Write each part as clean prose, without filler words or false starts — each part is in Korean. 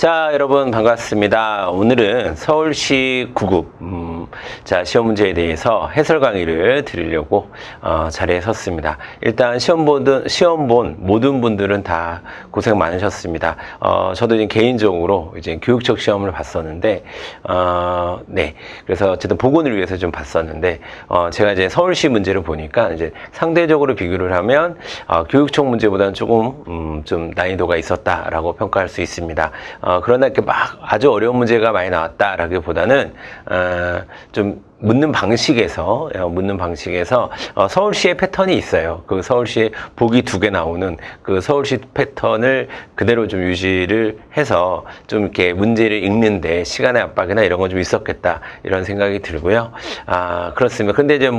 자, 여러분 반갑습니다. 오늘은 서울시 9급 자, 시험 문제에 대해서 해설 강의를 드리려고 자리에 섰습니다. 일단 시험 본 모든 분들은 다 고생 많으셨습니다. 저도 이제 개인적으로 이제 교육청 시험을 봤었는데, 네, 그래서 어쨌든 보건을 위해서 좀 봤었는데, 제가 이제 서울시 문제를 보니까 이제 상대적으로 비교를 하면 교육청 문제보다는 조금 좀 난이도가 있었다라고 평가할 수 있습니다. 그러나 이렇게 막 아주 어려운 문제가 많이 나왔다라기보다는 좀 묻는 방식에서 서울시의 패턴이 있어요. 그 서울시에 보기 2개 나오는 그 서울시 패턴을 그대로 좀 유지를 해서 좀 이렇게 문제를 읽는데 시간의 압박이나 이런 건 좀 있었겠다 이런 생각이 들고요. 그렇습니다. 근데 이제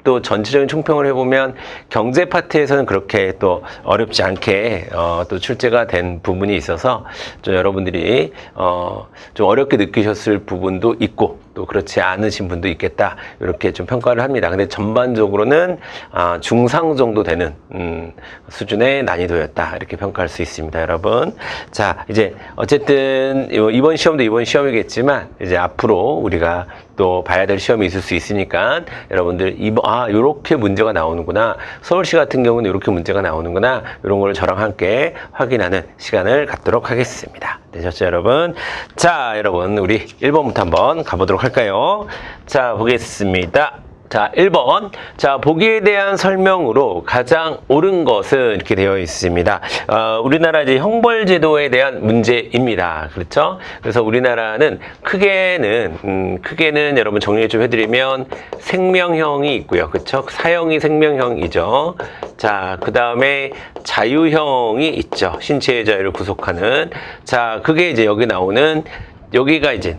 또 전체적인 총평을 해보면 경제 파트에서는 그렇게 또 어렵지 않게 또 출제가 된 부분이 있어서 좀 여러분들이 좀 어렵게 느끼셨을 부분도 있고 또 그렇지 않으신 분도 있겠다 이렇게 좀 평가를 합니다. 근데 전반적으로는 중상 정도 되는 수준의 난이도였다 이렇게 평가할 수 있습니다, 여러분. 자, 이제 어쨌든 이번 시험도 이번 시험이겠지만 이제 앞으로 우리가 또 봐야 될 시험이 있을 수 있으니까 여러분들 요렇게 문제가 나오는구나, 서울시 같은 경우는 이렇게 문제가 나오는구나, 이런 걸 저랑 함께 확인하는 시간을 갖도록 하겠습니다. 되셨죠, 여러분? 자, 여러분 우리 1번부터 한번 가보도록 할까요? 자, 보겠습니다. 자, 1번. 자, 보기에 대한 설명으로 가장 옳은 것은 이렇게 되어 있습니다. 우리나라 이제 형벌제도에 대한 문제입니다. 그렇죠? 그래서 우리나라는 크게는 여러분 정리 좀 해드리면 생명형이 있고요. 그렇죠? 사형이 생명형이죠. 자, 그 다음에 자유형이 있죠. 신체의 자유를 구속하는. 자, 그게 이제 여기 나오는, 여기가 이제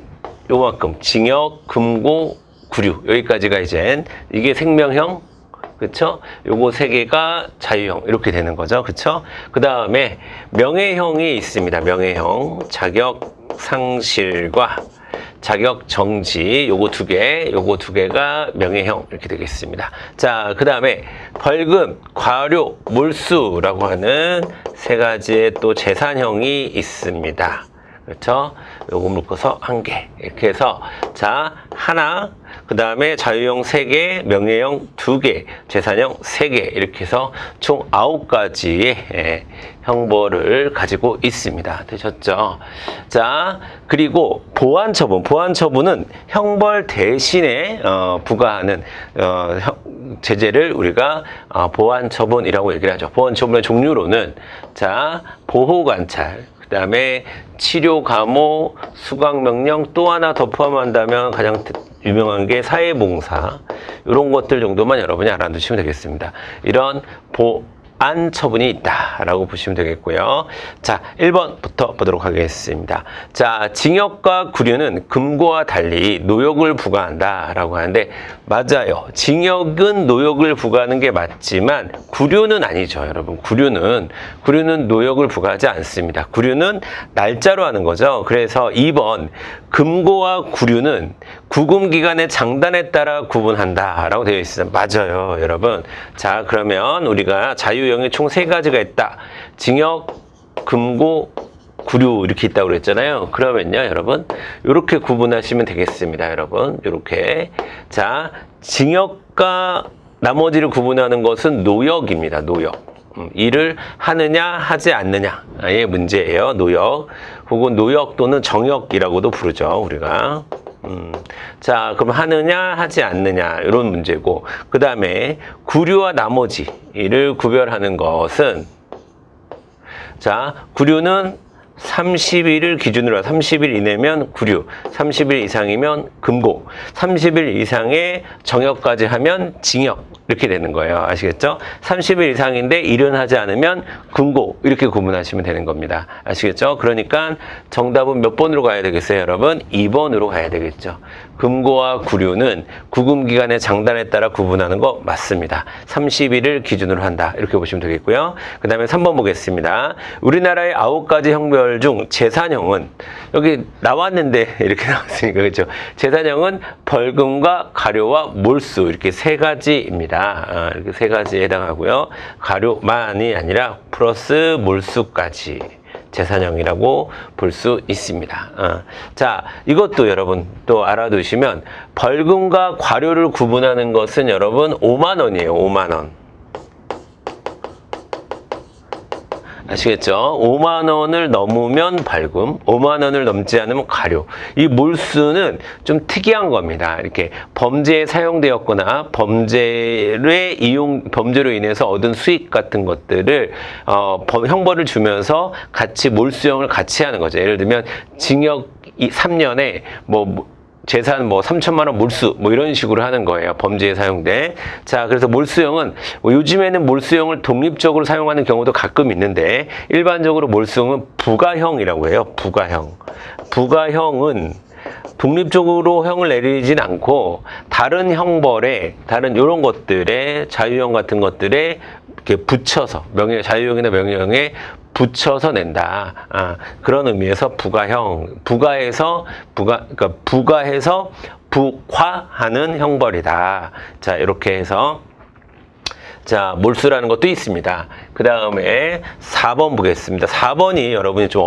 요만큼 징역, 금고, 구류, 여기까지가 이제 이게 생명형, 그쵸? 요거 3개가 자유형 이렇게 되는 거죠, 그쵸? 그 다음에 명예형이 있습니다. 명예형, 자격 상실과 자격 정지, 요거 2개가 명예형 이렇게 되겠습니다. 자, 그 다음에 벌금, 과료, 몰수라고 하는 3가지의 또 재산형이 있습니다. 그렇죠? 요거 묶어서 1개. 이렇게 해서, 자, 하나, 그 다음에 자유형 3개, 명예형 2개, 재산형 3개. 이렇게 해서 총 9가지의 형벌을 가지고 있습니다. 되셨죠? 자, 그리고 보완처분은 형벌 대신에, 부과하는, 제재를 우리가, 보완처분이라고 얘기를 하죠. 보완처분의 종류로는, 자, 보호관찰, 그 다음에 치료 감호, 수강명령, 또 하나 더 포함한다면 가장 유명한 게 사회봉사, 이런 것들 정도만 여러분이 알아두시면 되겠습니다. 이런 보완 처분이 있다라고 보시면 되겠고요. 자, 1번부터 보도록 하겠습니다. 자, 징역과 구류는 금고와 달리 노역을 부과한다라고 하는데, 맞아요. 징역은 노역을 부과하는 게 맞지만 구류는 아니죠, 여러분. 구류는 노역을 부과하지 않습니다. 구류는 날짜로 하는 거죠. 그래서 2번 금고와 구류는 구금 기간의 장단에 따라 구분한다라고 되어 있습니다. 맞아요, 여러분. 자, 그러면 우리가 자유형이 총 3가지가 있다. 징역, 금고, 구류 이렇게 있다고 그랬잖아요. 그러면요, 여러분, 이렇게 구분하시면 되겠습니다, 여러분. 이렇게. 자, 징역과 나머지를 구분하는 것은 노역입니다. 노역. 일을 하느냐 하지 않느냐의 문제예요. 노역. 혹은 노역 또는 정역이라고도 부르죠, 우리가. 자, 그럼 하느냐 하지 않느냐 이런 문제고, 그 다음에 구류와 나머지를 구별하는 것은, 자, 구류는 30일을 기준으로 30일 이내면 구류, 30일 이상이면 금고, 30일 이상의 정역까지 하면 징역 이렇게 되는 거예요. 아시겠죠? 30일 이상인데 일은 하지 않으면 금고 이렇게 구분하시면 되는 겁니다. 아시겠죠? 그러니까 정답은 몇 번으로 가야 되겠어요, 여러분? 2번으로 가야 되겠죠. 금고와 구류는 구금기간의 장단에 따라 구분하는 거 맞습니다. 30일을 기준으로 한다 이렇게 보시면 되겠고요. 그 다음에 3번 보겠습니다. 우리나라의 9가지 형벌 중 재산형은, 여기 나왔는데 이렇게 나왔으니까, 그렇죠? 재산형은 벌금과 가료와 몰수 이렇게 3가지입니다. 이렇게 3가지에 해당하고요. 가료만이 아니라 플러스 몰수까지 재산형이라고 볼 수 있습니다. 자, 이것도 여러분 또 알아두시면 벌금과 과료를 구분하는 것은 여러분 5만 원이에요. 5만 원. 아시겠죠? 5만 원을 넘으면 벌금, 5만 원을 넘지 않으면 과료. 이 몰수는 좀 특이한 겁니다. 이렇게 범죄에 사용되었거나 범죄로 인해서 얻은 수익 같은 것들을 형벌을 주면서 같이 몰수형을 같이 하는 거죠. 예를 들면 징역 3년에 재산 3천만 원 몰수 이런 식으로 하는 거예요. 범죄에 사용돼. 자, 그래서 몰수형은 요즘에는 몰수형을 독립적으로 사용하는 경우도 가끔 있는데 일반적으로 몰수형은 부가형이라고 해요. 부가형. 부가형은 독립적으로 형을 내리진 않고 다른 형벌에 다른 이런 것들에 자유형 같은 것들에 이렇게 붙여서 자유형이나 명예형에 붙여서 낸다. 그런 의미에서 부가해서 부과하는 형벌이다. 자, 이렇게 해서 자, 몰수라는 것도 있습니다. 그 다음에 4번 보겠습니다. 4번이 여러분이 좀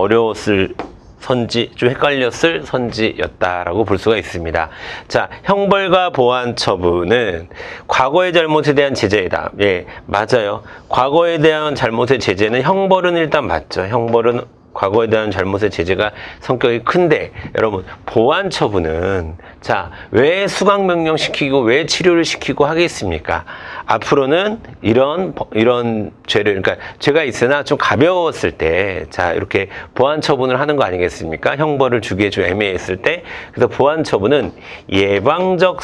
좀 헷갈렸을 선지였다라고 볼 수가 있습니다. 자, 형벌과 보완 처분은 과거의 잘못에 대한 제재이다. 예, 맞아요. 과거에 대한 잘못의 제재는 형벌은 일단 맞죠. 형벌은 과거에 대한 잘못의 제재가 성격이 큰데 여러분 보완 처분은 자, 왜 수강명령 시키고 왜 치료를 시키고 하겠습니까? 앞으로는 이런 죄를 그러니까 죄가 있으나 좀 가벼웠을 때 자, 이렇게 보완 처분을 하는 거 아니겠습니까? 형벌을 주기에 좀 애매했을 때. 그래서 보완 처분은 예방적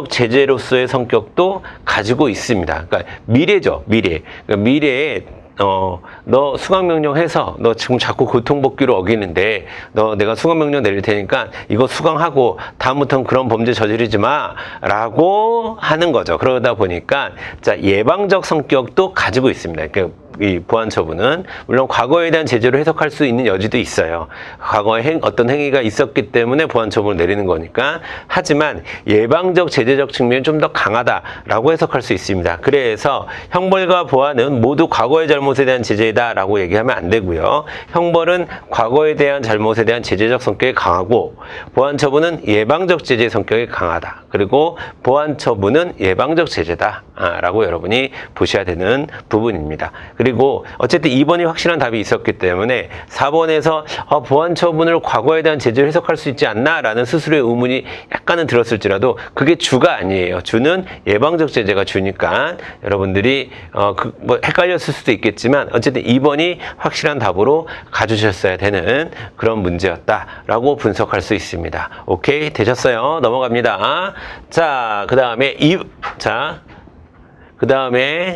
제재로서의 성격도 가지고 있습니다. 그러니까 미래죠, 미래. 그러니까 미래에 너 수강명령 해서 너 지금 자꾸 고통법규를 어기는데 내가 수강명령 내릴 테니까 이거 수강하고 다음부터는 그런 범죄 저지르지 마 라고 하는 거죠. 그러다 보니까 자, 예방적 성격도 가지고 있습니다. 그러니까 이 보완 처분은 물론 과거에 대한 제재로 해석할 수 있는 여지도 있어요. 과거에 어떤 행위가 있었기 때문에 보완 처분을 내리는 거니까. 하지만 예방적 제재적 측면이 좀 더 강하다라고 해석할 수 있습니다. 그래서 형벌과 보완은 모두 과거의 잘못에 대한 제재다라고 얘기하면 안 되고요. 형벌은 과거에 대한 잘못에 대한 제재적 성격이 강하고 보완 처분은 예방적 제재 성격이 강하다. 그리고 보완 처분은 예방적 제재다라고 여러분이 보셔야 되는 부분입니다. 그리고 어쨌든 2번이 확실한 답이 있었기 때문에 4번에서 보완 처분을 과거에 대한 제재로 해석할 수 있지 않나 라는 스스로의 의문이 약간은 들었을지라도 그게 주가 아니에요. 주는 예방적 제재가 주니까 여러분들이 헷갈렸을 수도 있겠지만 어쨌든 2번이 확실한 답으로 가주셨어야 되는 그런 문제였다라고 분석할 수 있습니다. 오케이, 되셨어요? 넘어갑니다. 자, 그 다음에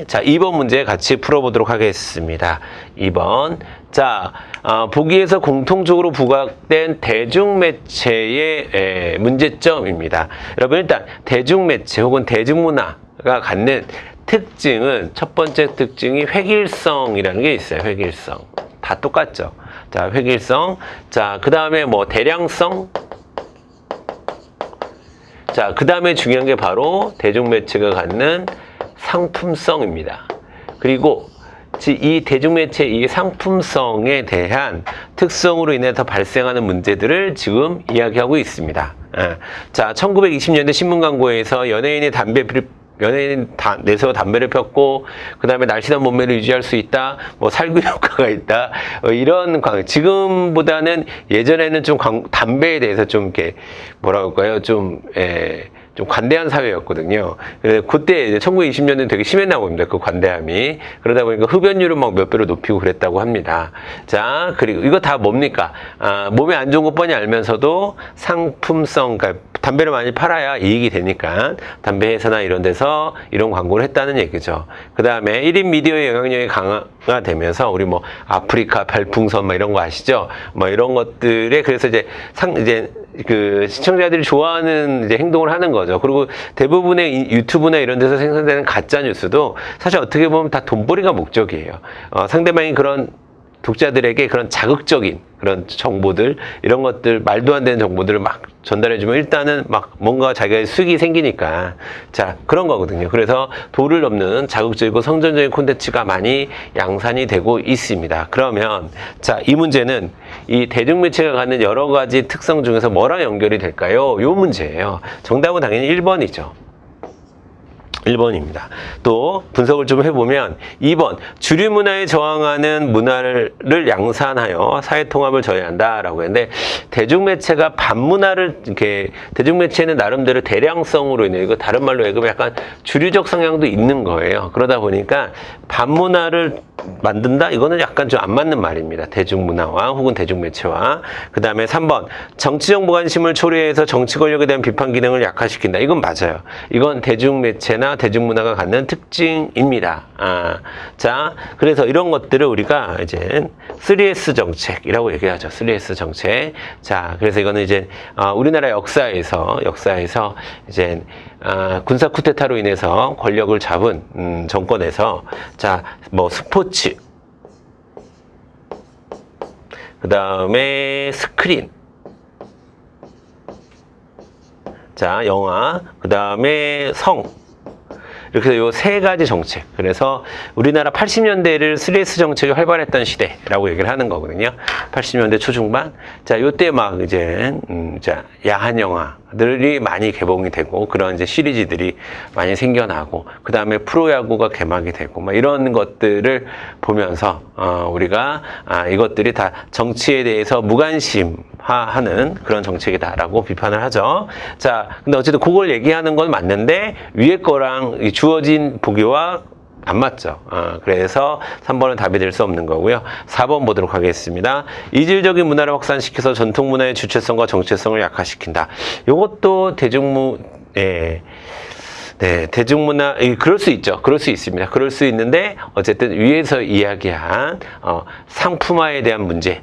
2번 문제 같이 풀어보도록 하겠습니다. 2번. 자, 보기에서 공통적으로 부각된 대중매체의 문제점입니다. 여러분, 일단 대중매체 혹은 대중문화가 갖는 특징은 첫 번째 특징이 획일성이라는 게 있어요. 획일성. 다 똑같죠. 자, 획일성. 자, 그 다음에 대량성. 자, 그 다음에 중요한 게 바로 대중매체가 갖는 상품성입니다. 그리고 이 대중매체 이 상품성에 대한 특성으로 인해서 발생하는 문제들을 지금 이야기하고 있습니다. 자, 1920년대 신문 광고에서 연예인이 내서 담배를 폈고 그 다음에 날씬한 몸매를 유지할 수 있다, 살균 효과가 있다, 이런 지금보다는 예전에는 좀 담배에 대해서 좀 이렇게 좀 관대한 사회였거든요. 그때 이제 1920년대는 되게 심했나 봅니다. 그 관대함이. 그러다 보니까 흡연율을 몇 배로 높이고 그랬다고 합니다. 자, 그리고 이거 다 뭡니까? 몸에 안 좋은 거 뻔히 알면서도 상품성, 그러니까 담배를 많이 팔아야 이익이 되니까 담배 회사나 이런 데서 이런 광고를 했다는 얘기죠. 그 다음에 1인 미디어의 영향력이 강화되면서 우리 아프리카 별풍선 이런 거 아시죠? 이런 것들에 그래서 이제 그 시청자들이 좋아하는 행동을 하는 거죠. 그리고 대부분의 유튜브나 이런 데서 생산되는 가짜 뉴스도 사실 어떻게 보면 다 돈벌이가 목적이에요. 상대방이 그런 독자들에게 그런 자극적인 그런 정보들, 이런 것들, 말도 안 되는 정보들을 막 전달해주면 일단은 막 뭔가 자기가 수익이 생기니까. 자, 그런 거거든요. 그래서 도를 넘는 자극적이고 성전적인 콘텐츠가 많이 양산이 되고 있습니다. 그러면, 자, 이 문제는 이 대중매체가 갖는 여러 가지 특성 중에서 뭐랑 연결이 될까요? 요 문제예요. 정답은 당연히 1번이죠. 1번입니다. 또 분석을 좀 해보면 2번 주류 문화에 저항하는 문화를 양산하여 사회통합을 저해한다라고 했는데, 대중매체가 반문화를 이렇게, 대중매체는 나름대로 대량성으로 인해, 이거 다른 말로 얘기하면 약간 주류적 성향도 있는 거예요. 그러다 보니까 반문화를 만든다? 이거는 약간 좀 안 맞는 말입니다. 대중문화와 혹은 대중매체와. 그 다음에 3번 정치적 무관심을 초래해서 정치 권력에 대한 비판 기능을 약화시킨다. 이건 맞아요. 이건 대중매체나 대중문화가 갖는 특징입니다. 자, 그래서 이런 것들을 우리가 이제 3S 정책이라고 얘기하죠. 3S 정책. 자, 그래서 이거는 이제 우리나라 역사에서 이제 군사 쿠데타로 인해서 권력을 잡은 정권에서, 자, 뭐 스포츠, 그 다음에 스크린, 자, 영화, 그 다음에 성, 이렇게 해서 요 세 가지 정책. 그래서 우리나라 80년대를 3S 정책이 활발했던 시대라고 얘기를 하는 거거든요. 80년대 초중반. 자, 요때 막 이제, 자, 야한 영화들이 많이 개봉이 되고, 그런 이제 시리즈들이 많이 생겨나고, 그 다음에 프로야구가 개막이 되고, 막 이런 것들을 보면서, 우리가, 이것들이 다 정치에 대해서 무관심하는 그런 정책이다라고 비판을 하죠. 자, 근데 어쨌든 그걸 얘기하는 건 맞는데, 위에 거랑 주어진 보기와 안 맞죠. 그래서 3번은 답이 될 수 없는 거고요. 4번 보도록 하겠습니다. 이질적인 문화를 확산시켜서 전통 문화의 주체성과 정체성을 약화시킨다. 이것도 대중문화, 그럴 수 있죠. 그럴 수 있습니다. 그럴 수 있는데, 어쨌든 위에서 이야기한, 상품화에 대한 문제,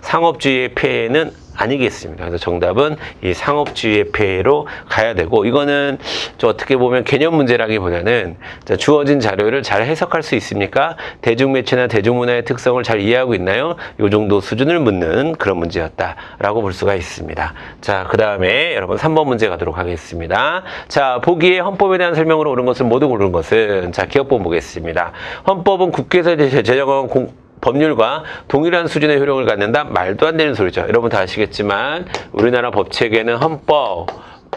상업주의의 폐해는 아니겠습니다. 그래서 정답은 이 상업주의의 폐해로 가야 되고, 이거는 좀 어떻게 보면 개념 문제라기보다는 주어진 자료를 잘 해석할 수 있습니까? 대중매체나 대중문화의 특성을 잘 이해하고 있나요? 요 정도 수준을 묻는 그런 문제였다라고 볼 수가 있습니다. 자, 그 다음에 여러분 3번 문제 가도록 하겠습니다. 자, 보기에 헌법에 대한 설명으로 옳은 것을 모두 고른 것은, 자, 기억본 보겠습니다. 헌법은 국회에서 제정한 법률과 동일한 수준의 효력을 갖는다? 말도 안 되는 소리죠. 여러분 다 아시겠지만 우리나라 법체계는 헌법,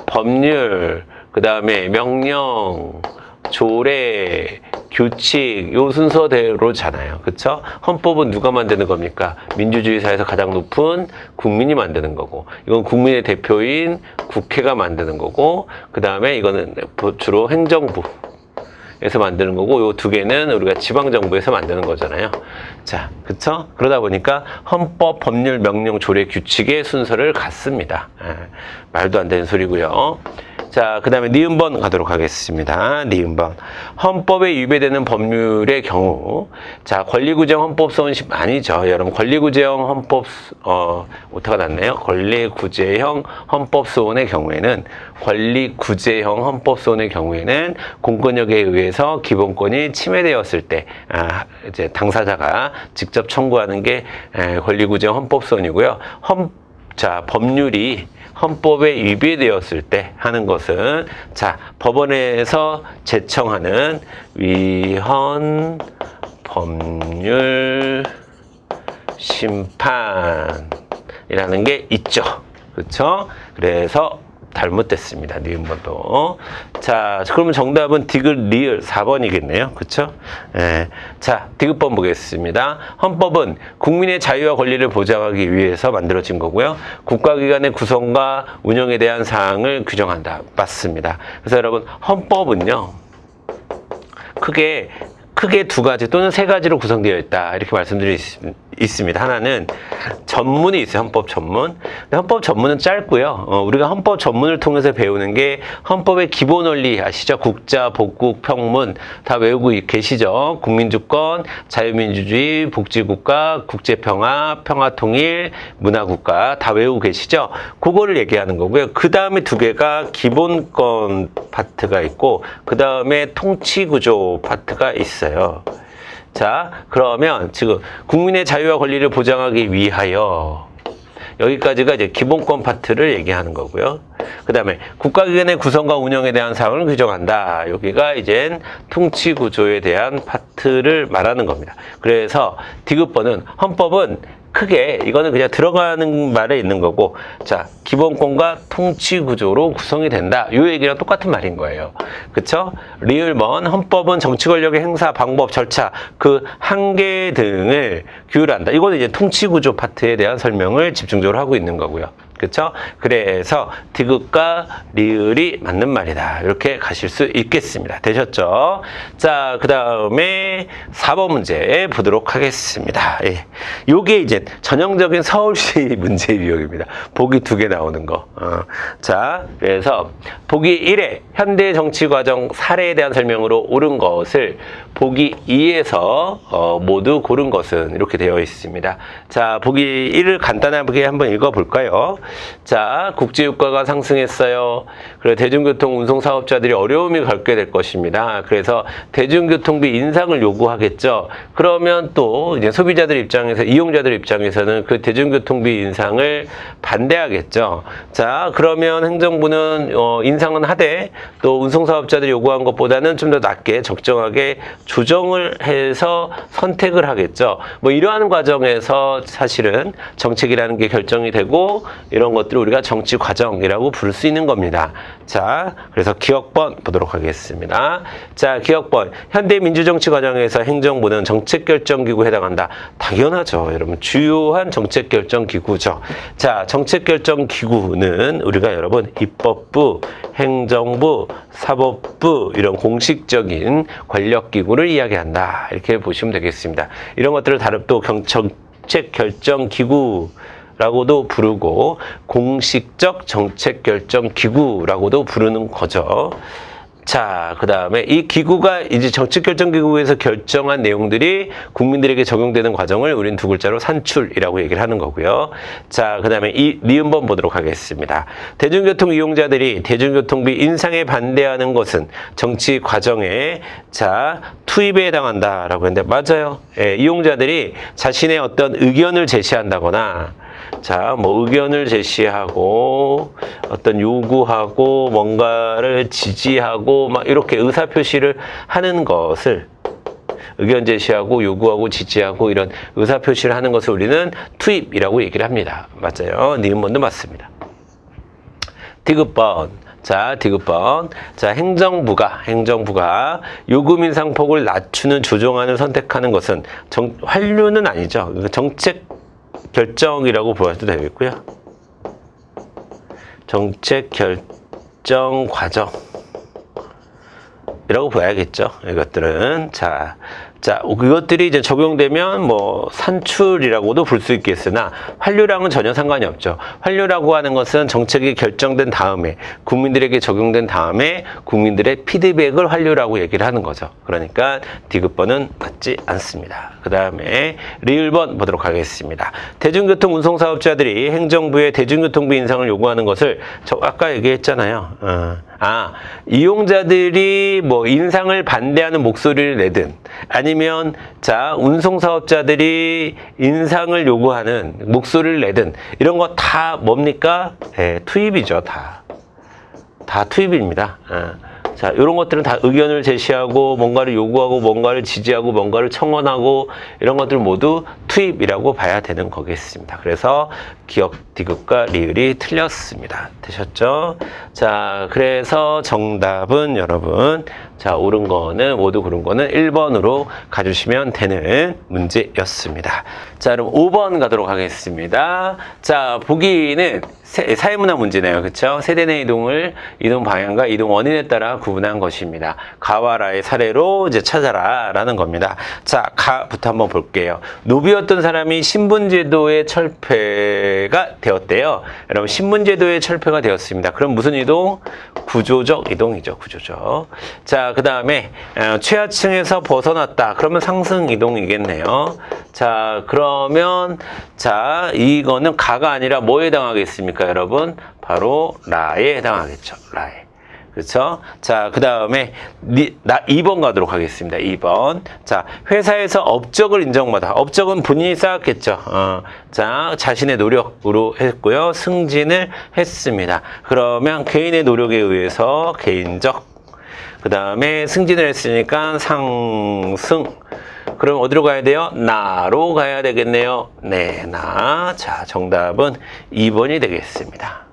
법률, 그 다음에 명령, 조례, 규칙, 요 순서대로잖아요. 그쵸? 헌법은 누가 만드는 겁니까? 민주주의 사회에서 가장 높은 국민이 만드는 거고, 이건 국민의 대표인 국회가 만드는 거고, 그 다음에 이거는 주로 행정부 에서 만드는 거고, 요 두 개는 우리가 지방정부에서 만드는 거잖아요. 자, 그쵸? 그러다 보니까 헌법, 법률, 명령, 조례, 규칙의 순서를 갖습니다. 말도 안 되는 소리고요. 자, 그 다음에 니은번 가도록 하겠습니다. 니은번. 헌법에 위배되는 법률의 경우, 자, 권리구제형 헌법소원 아니죠. 여러분, 권리구제형 오타가 났네요. 권리구제형 헌법소원의 경우에는, 권리구제형 헌법소원의 경우에는 공권력에 의해서 기본권이 침해되었을 때, 이제 당사자가 직접 청구하는 게 권리구제형 헌법소원이고요. 자, 법률이 헌법에 위배되었을 때 하는 것은, 자, 법원에서 제청하는 위헌 법률 심판이라는 게 있죠. 그렇죠? 그래서 잘못됐습니다. 니은번도. 자, 그러면 정답은 디귿 리을 4번이겠네요. 그쵸? 자, 디귿번 보겠습니다. 헌법은 국민의 자유와 권리를 보장하기 위해서 만들어진 거고요. 국가기관의 구성과 운영에 대한 사항을 규정한다. 맞습니다. 그래서 여러분, 헌법은요, 크게 두 가지 또는 세 가지로 구성되어 있다. 이렇게 말씀드릴 수 있습니다. 하나는 전문이 있어요. 헌법 전문. 근데 헌법 전문은 짧고요. 우리가 헌법 전문을 통해서 배우는 게 헌법의 기본 원리 아시죠? 국자, 복국, 평문 다 외우고 계시죠? 국민주권, 자유민주주의, 복지국가, 국제평화, 평화통일, 문화국가 다 외우고 계시죠? 그거를 얘기하는 거고요. 그 다음에 두 개가 기본권 파트가 있고, 그 다음에 통치구조 파트가 있어요. 자, 그러면 지금 국민의 자유와 권리를 보장하기 위하여 여기까지가 이제 기본권 파트를 얘기하는 거고요. 그 다음에 국가기관의 구성과 운영에 대한 사항을 규정한다. 여기가 이제 통치구조에 대한 파트를 말하는 겁니다. 그래서 디귿번은 헌법은 크게 이거는 그냥 들어가는 말에 있는 거고, 자, 기본권과 통치구조로 구성이 된다. 이 얘기랑 똑같은 말인 거예요. 그쵸? 리을번 헌법은 정치 권력의 행사, 방법, 절차, 그 한계 등을 규율한다. 이거는 이제 통치구조 파트에 대한 설명을 집중적으로 하고 있는 거고요. 그쵸? 그래서 디귿과 리을이 맞는 말이다. 이렇게 가실 수 있겠습니다. 되셨죠? 자, 그 다음에 4번 문제 보도록 하겠습니다. 예. 요게 이제 전형적인 서울시 문제 유형입니다. 보기 2개 나오는 거. 자, 그래서 보기 1에 현대 정치 과정 사례에 대한 설명으로 옳은 것을 보기 2에서 모두 고른 것은 이렇게 되어 있습니다. 자, 보기 1을 간단하게 한번 읽어볼까요? 자, 국제유가가 상승했어요. 그리고 대중교통 운송사업자들이 어려움이 겪게 될 것입니다. 그래서 대중교통비 인상을 요구하겠죠. 그러면 또 이제 소비자들 입장에서, 이용자들 입장에서는 그 대중교통비 인상을 반대하겠죠. 자, 그러면 행정부는 인상은 하되 또 운송사업자들이 요구한 것보다는 좀 더 낮게 적정하게 조정을 해서 선택을 하겠죠. 뭐 이러한 과정에서 사실은 정책이라는 게 결정이 되고 이런 것들을 우리가 정치 과정이라고 부를 수 있는 겁니다. 자, 그래서 기억번 보도록 하겠습니다. 자, 기억번. 현대 민주정치 과정에서 행정부는 정책결정기구에 해당한다. 당연하죠. 여러분, 주요한 정책결정기구죠. 자, 정책결정기구는 우리가 여러분 입법부, 행정부, 사법부 이런 공식적인 권력기구를 이야기한다. 이렇게 보시면 되겠습니다. 이런 것들을 다른 또 정책결정기구 라고도 부르고 공식적 정책결정기구라고도 부르는 거죠. 자, 그 다음에 이 기구가 이제 정책결정기구에서 결정한 내용들이 국민들에게 적용되는 과정을 우린 두 글자로 산출이라고 얘기를 하는 거고요. 자, 그 다음에 이 니은번 보도록 하겠습니다. 대중교통 이용자들이 대중교통비 인상에 반대하는 것은 정치 과정에 자, 투입에 해당한다라고 했는데 맞아요. 예, 이용자들이 자신의 어떤 의견을 제시한다거나 자, 뭐 의견을 제시하고 어떤 요구하고 뭔가를 지지하고 막 이렇게 의사표시를 하는 것을 의견 제시하고 요구하고 지지하고 이런 의사표시를 하는 것을 우리는 투입이라고 얘기를 합니다. 맞아요. 니은번도 맞습니다. 디귿번. 자, 디귿번. 자, 행정부가 요금 인상폭을 낮추는 조정안을 선택하는 것은 환류는 아니죠. 정책 결정이라고 보아도 되겠고요. 정책 결정 과정이라고 봐야겠죠. 이것들은 자, 그것들이 이제 적용되면 뭐 산출이라고도 볼 수 있겠으나 환류랑은 전혀 상관이 없죠. 환류라고 하는 것은 정책이 결정된 다음에 국민들에게 적용된 다음에 국민들의 피드백을 환류라고 얘기를 하는 거죠. 그러니까 디귿번은 맞지 않습니다. 그 다음에 리을번 보도록 하겠습니다. 대중교통 운송사업자들이 행정부의 대중교통비 인상을 요구하는 것을 아까 얘기했잖아요. 이용자들이 뭐 인상을 반대하는 목소리를 내든 아니면 자, 운송사업자들이 인상을 요구하는 목소리를 내든 이런 거 다 뭡니까? 네, 투입이죠. 다 투입입니다. 자, 이런 것들은 다 의견을 제시하고 뭔가를 요구하고 뭔가를 지지하고 뭔가를 청원하고 이런 것들 모두 투입이라고 봐야 되는 거겠습니다. 그래서 기억, 디귿과 리을이 틀렸습니다. 되셨죠? 자, 그래서 정답은 여러분 자, 옳은 거는 모두 고른 거는 1번으로 가주시면 되는 문제였습니다. 자, 그럼 5번 가도록 하겠습니다. 자, 보기는 사회문화 문제네요. 그렇죠? 세대 내 이동 방향과 이동 원인에 따라 구분한 것입니다. 가와 라의 사례로 이제 찾아라라는 겁니다. 자, 가부터 한번 볼게요. 노비였던 사람이 신분제도의 철폐가 되었대요. 여러분, 신분제도의 철폐가 되었습니다. 그럼 무슨 이동? 구조적 이동이죠. 구조적. 자, 그 다음에 최하층에서 벗어났다. 그러면 상승 이동이겠네요. 자, 그러면 자, 이거는 가가 아니라 뭐에 해당하겠습니까, 여러분? 바로 라에 해당하겠죠. 라에. 그렇죠? 자, 그 다음에 2번 가도록 하겠습니다. 2번. 자, 회사에서 업적을 인정받아. 업적은 본인이 쌓았겠죠. 자, 자신의 노력으로 했고요. 승진을 했습니다. 그러면 개인의 노력에 의해서 개인적. 그 다음에 승진을 했으니까 상승. 그럼 어디로 가야 돼요? 나로 가야 되겠네요. 네, 나. 자, 정답은 2번이 되겠습니다.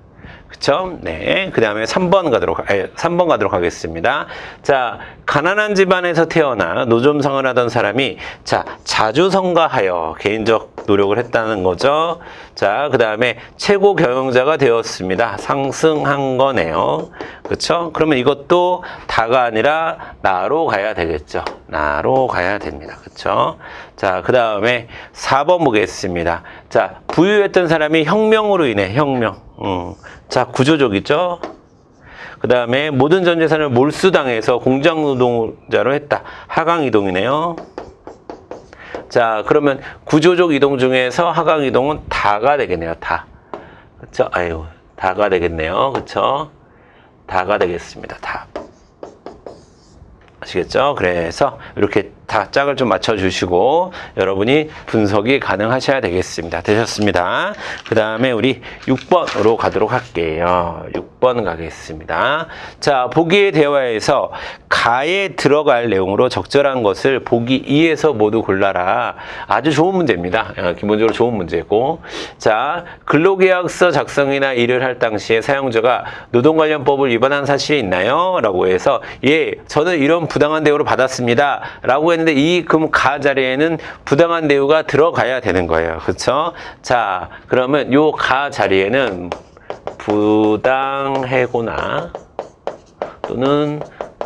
그쵸? 네. 그 다음에 3번 가도록 하겠습니다. 자, 가난한 집안에서 태어나 노점상을 하던 사람이, 자, 자주 성가하여 개인적 노력을 했다는 거죠. 자, 그 다음에 최고 경영자가 되었습니다. 상승한 거네요. 그쵸? 그러면 이것도 다가 아니라 나로 가야 되겠죠. 나로 가야 됩니다. 그쵸? 자, 그 다음에 4번 보겠습니다. 자, 부유했던 사람이 혁명으로 인해, 혁명. 자, 구조적이죠? 그 다음에 모든 전 재산을 몰수당해서 공장 노동자로 했다. 하강 이동이네요. 자, 그러면 구조적 이동 중에서 하강 이동은 다가 되겠네요. 다. 그쵸? 아유, 다가 되겠네요. 그쵸? 다가 되겠습니다. 다. 아시겠죠? 그래서 이렇게 다 짝을 좀 맞춰주시고 여러분이 분석이 가능하셔야 되겠습니다. 되셨습니다. 그 다음에 우리 6번으로 가도록 할게요. 6번 가겠습니다. 자, 보기의 대화에서 가에 들어갈 내용으로 적절한 것을 보기 2에서 모두 골라라. 아주 좋은 문제입니다. 기본적으로 좋은 문제고. 자, 근로계약서 작성이나 일을 할 당시에 사용자가 노동관련법을 위반한 사실이 있나요? 라고 해서 예, 저는 이런 부당한 대우를 받았습니다. 라고 했는데 그럼 가 자리에는 부당한 대우가 들어가야 되는 거예요. 그렇죠? 자, 그러면 요 가 자리에는 부당해고나 또는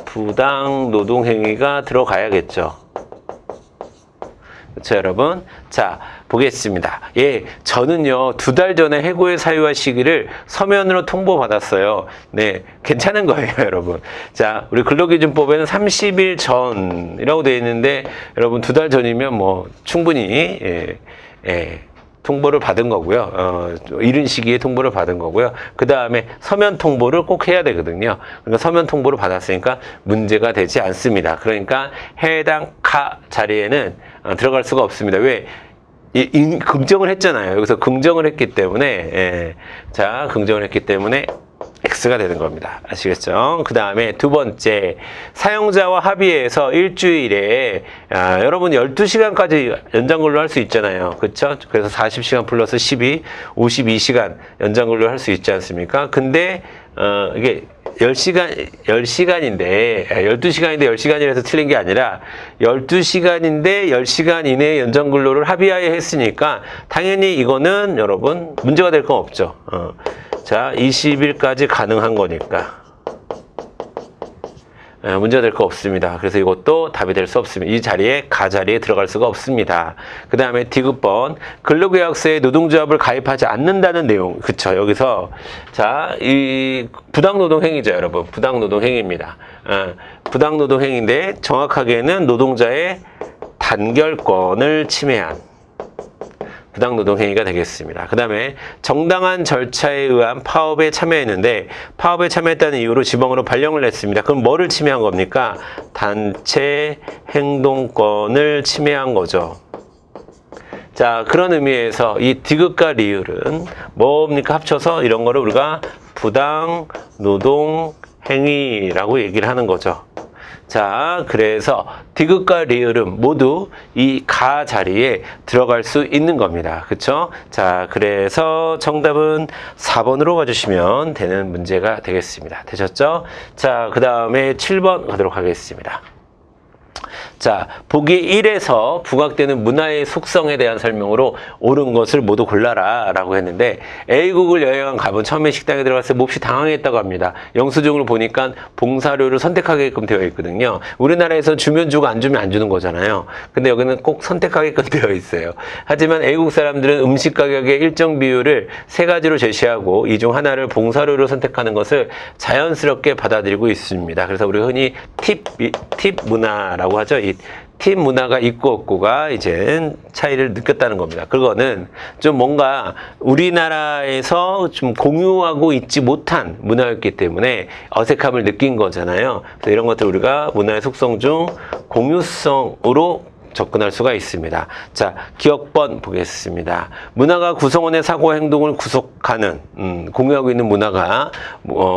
부당 노동행위가 들어가야겠죠. 그렇죠, 여러분? 자, 보겠습니다. 예, 저는요, 2달 전에 해고의 사유와 시기를 서면으로 통보받았어요. 네, 괜찮은 거예요, 여러분. 자, 우리 근로기준법에는 30일 전이라고 되어 있는데, 여러분 2달 전이면 뭐, 충분히, 통보를 받은 거고요. 이른 시기에 통보를 받은 거고요. 그 다음에 서면 통보를 꼭 해야 되거든요. 그러니까 서면 통보를 받았으니까 문제가 되지 않습니다. 그러니까 해당 가 자리에는 들어갈 수가 없습니다. 왜? 긍정을 했잖아요. 여기서 긍정을 했기 때문에, 자, 긍정을 했기 때문에 X가 되는 겁니다. 아시겠죠? 그 다음에 2번째, 사용자와 합의해서 일주일에 여러분 12시간까지 연장근로 할 수 있잖아요. 그렇죠? 그래서 40시간 플러스 12, 52시간 연장근로 할 수 있지 않습니까? 근데 이게 10시간인데 12시간인데 10시간이라서 틀린 게 아니라 12시간인데 10시간 이내에 연장근로를 합의하에 했으니까 당연히 이거는 여러분 문제가 될 건 없죠. 자, 20일까지 가능한 거니까 문제가 될 거 없습니다. 그래서 이것도 답이 될 수 없습니다. 이 자리에 가 자리에 들어갈 수가 없습니다. 그 다음에 디귿번, 근로계약서에 노동조합을 가입하지 않는다는 내용. 그쵸? 여기서 자, 이 부당노동행위죠, 여러분. 부당노동행위입니다. 부당노동행위인데 정확하게는 노동자의 단결권을 침해한 부당노동행위가 되겠습니다. 그 다음에 정당한 절차에 의한 파업에 참여했는데 파업에 참여했다는 이유로 지방으로 발령을 냈습니다. 그럼 뭐를 침해한 겁니까? 단체 행동권을 침해한 거죠. 자, 그런 의미에서 이 디귿과 리을은 뭡니까? 합쳐서 이런 거를 우리가 부당노동행위라고 얘기를 하는 거죠. 자, 그래서 디귿과 리을은 모두 이 가 자리에 들어갈 수 있는 겁니다. 그쵸? 자, 그래서 정답은 4번으로 가주시면 되는 문제가 되겠습니다. 되셨죠? 자, 그 다음에 7번 가도록 하겠습니다. 자, 보기 1에서 부각되는 문화의 속성에 대한 설명으로 옳은 것을 모두 골라라 라고 했는데 A국을 여행한 갑은 처음에 식당에 들어갔을 때 몹시 당황했다고 합니다. 영수증을 보니까 봉사료를 선택하게끔 되어 있거든요. 우리나라에서 주면 주고 안 주면 안 주는 거잖아요. 근데 여기는 꼭 선택하게끔 되어 있어요. 하지만 A국 사람들은 음식 가격의 일정 비율을 3가지로 제시하고 이 중 하나를 봉사료로 선택하는 것을 자연스럽게 받아들이고 있습니다. 그래서 우리 흔히 팁 문화라고 하죠. 이 팀 문화가 있고 없고가 이제 차이를 느꼈다는 겁니다. 그거는 좀 뭔가 우리나라에서 좀 공유하고 있지 못한 문화였기 때문에 어색함을 느낀 거잖아요. 그래서 이런 것들 우리가 문화의 속성 중 공유성으로 접근할 수가 있습니다. 자, 기억번 보겠습니다. 문화가 구성원의 사고 행동을 구속하는, 공유하고 있는 문화가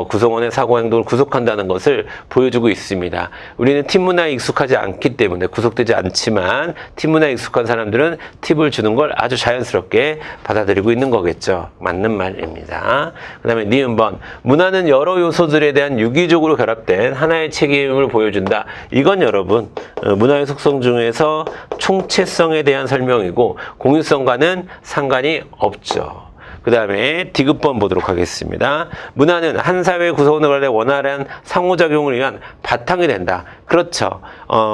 구성원의 사고 행동을 구속한다는 것을 보여주고 있습니다. 우리는 팀 문화에 익숙하지 않기 때문에 구속되지 않지만 팀 문화에 익숙한 사람들은 팁을 주는 걸 아주 자연스럽게 받아들이고 있는 거겠죠. 맞는 말입니다. 그 다음에 니은번, 문화는 여러 요소들에 대한 유기적으로 결합된 하나의 책임을 보여준다. 이건 여러분, 문화의 속성 중에서 총체성에 대한 설명이고 공유성과는 상관이 없죠. 그 다음에 디귿번 보도록 하겠습니다. 문화는 한 사회 구성원들 간의 원활한 상호작용을 위한 바탕이 된다. 그렇죠.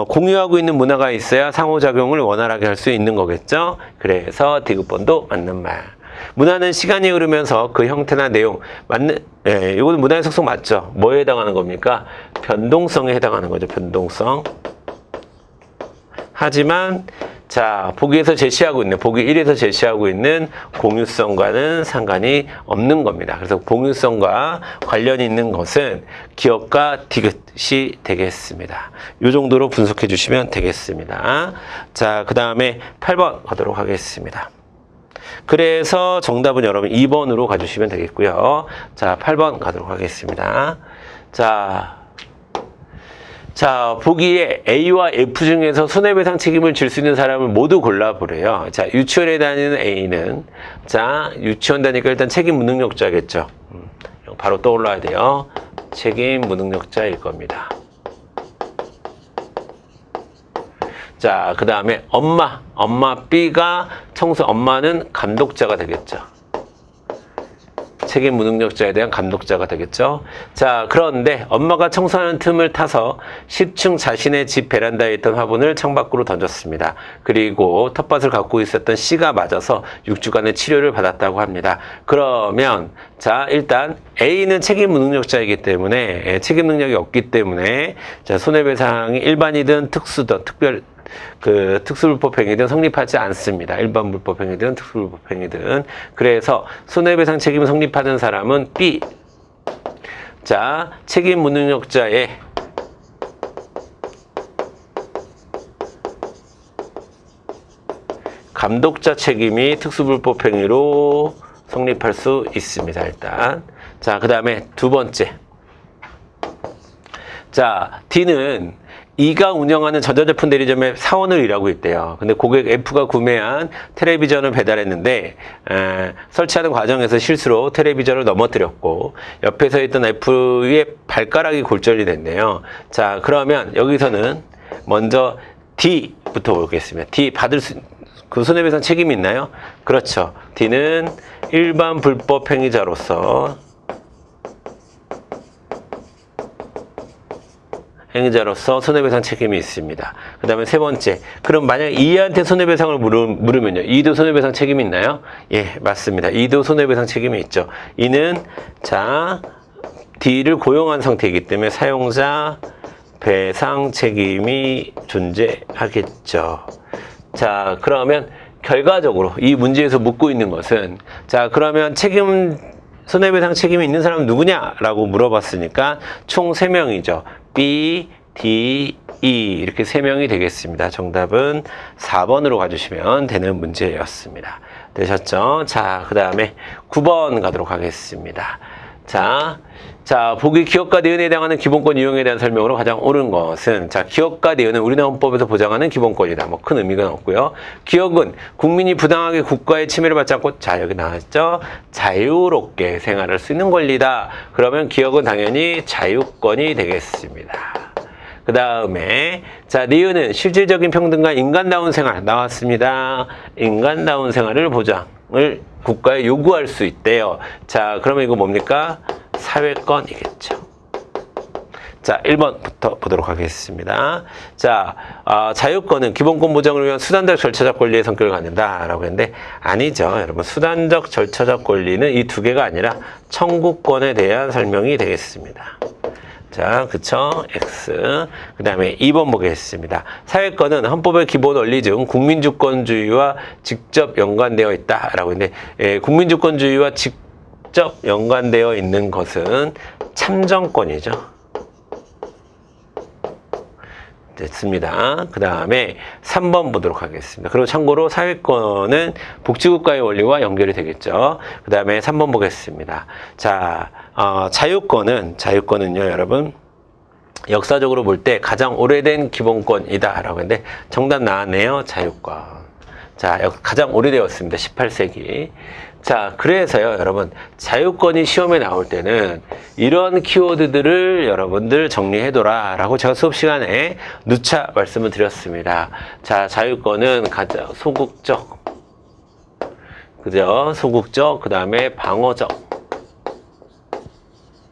공유하고 있는 문화가 있어야 상호작용을 원활하게 할 수 있는 거겠죠. 그래서 디귿번도 맞는 말. 문화는 시간이 흐르면서 그 형태나 내용 이거는 문화의 속성 맞죠. 뭐에 해당하는 겁니까? 변동성에 해당하는 거죠. 변동성. 하지만 자, 보기에서 제시하고 있는, 보기 1에서 제시하고 있는 공유성과는 상관이 없는 겁니다. 그래서 공유성과 관련이 있는 것은 기억과 디귿이 되겠습니다. 이 정도로 분석해 주시면 되겠습니다. 자, 그 다음에 8번 가도록 하겠습니다. 그래서 정답은 여러분 2번으로 가주시면 되겠고요. 자, 8번 가도록 하겠습니다. 자, 보기에 A와 F 중에서 손해배상 책임을 질 수 있는 사람을 모두 골라보래요. 자, 유치원에 다니는 A는, 자, 유치원 다니까 일단 책임 무능력자겠죠. 바로 떠올라야 돼요. 책임 무능력자일 겁니다. 자, 그 다음에 엄마 B가 엄마는 감독자가 되겠죠. 책임 무능력자에 대한 감독자가 되겠죠. 자, 그런데 엄마가 청소하는 틈을 타서 10층 자신의 집 베란다에 있던 화분을 창밖으로 던졌습니다. 그리고 텃밭을 갖고 있었던 C가 맞아서 6주간의 치료를 받았다고 합니다. 그러면 자, 일단 A는 책임 무능력자이기 때문에 책임 능력이 없기 때문에 자, 손해배상이 일반이든 특수든 특수불법행위든 성립하지 않습니다. 일반 불법행위든 특수불법행위든. 그래서 손해배상 책임 성립하는 사람은 B. 자, 책임 무능력자의 감독자 책임이 특수불법행위로 성립할 수 있습니다. 일단. 자, 그 다음에 두 번째. 자, D는 E가 운영하는 전자제품 대리점에 사원을 일하고 있대요. 근데 고객 F가 구매한 텔레비전을 배달했는데 설치하는 과정에서 실수로 텔레비전을 넘어뜨렸고 옆에 서 있던 F의 발가락이 골절이 됐네요. 자, 그러면 여기서는 먼저 D부터 보겠습니다. D 받을 그 손해배상 책임이 있나요? 그렇죠. D는 일반 불법 행위자로서 손해배상 책임이 있습니다. 그 다음에 세 번째. 그럼 만약 E한테 손해배상을 물으면요. E도 손해배상 책임이 있나요? 예, 맞습니다. E도 손해배상 책임이 있죠. E는 자, D를 고용한 상태이기 때문에 사용자 배상 책임이 존재하겠죠. 자, 그러면 결과적으로 이 문제에서 묻고 있는 것은 자, 그러면 손해배상 책임이 있는 사람은 누구냐라고 물어봤으니까 총 3명이죠. B, D, E 이렇게 3명이 되겠습니다. 정답은 4번으로 가주시면 되는 문제였습니다. 되셨죠? 자, 그 다음에 9번 가도록 하겠습니다. 자, 보기 기업과 내연에 해당하는 기본권 이용에 대한 설명으로 가장 옳은 것은 자, 기업과 내연은 우리나라 헌법에서 보장하는 기본권이다. 뭐 큰 의미가 없고요. 기업은 국민이 부당하게 국가의 침해를 받지 않고 자, 여기 나왔죠? 자유롭게 생활할 수 있는 권리다. 그러면 기업은 당연히 자유권이 되겠습니다. 그 다음에 자, 내연은 실질적인 평등과 인간다운 생활 나왔습니다. 인간다운 생활을 보장을 국가에 요구할 수 있대요. 자, 그러면 이거 뭡니까? 사회권이겠죠. 자, 1번부터 보도록 하겠습니다. 자, 자유권은 기본권 보장을 위한 수단적 절차적 권리의 성격을 갖는다라고 했는데 아니죠. 여러분, 수단적 절차적 권리는 이 두 개가 아니라 청구권에 대한 설명이 되겠습니다. 자, 그쵸? X. 그 다음에 2번 보겠습니다. 사회권은 헌법의 기본 원리 중 국민주권주의와 직접 연관되어 있다라고 했는데, 국민주권주의와 직접 연관되어 있는 것은 참정권이죠. 됐습니다. 그 다음에 3번 보도록 하겠습니다. 그리고 참고로 사회권은 복지국가의 원리와 연결이 되겠죠. 그 다음에 3번 보겠습니다. 자, 자유권은요, 여러분. 역사적으로 볼 때 가장 오래된 기본권이다 라고 했는데 정답 나왔네요. 자유권. 자, 가장 오래되었습니다. 18세기. 자, 그래서요, 여러분, 자유권이 시험에 나올 때는 이런 키워드들을 여러분들 정리해둬라 라고 제가 수업 시간에 누차 말씀을 드렸습니다. 자, 자유권은 가장 소극적, 그죠? 소극적, 그 다음에 방어적,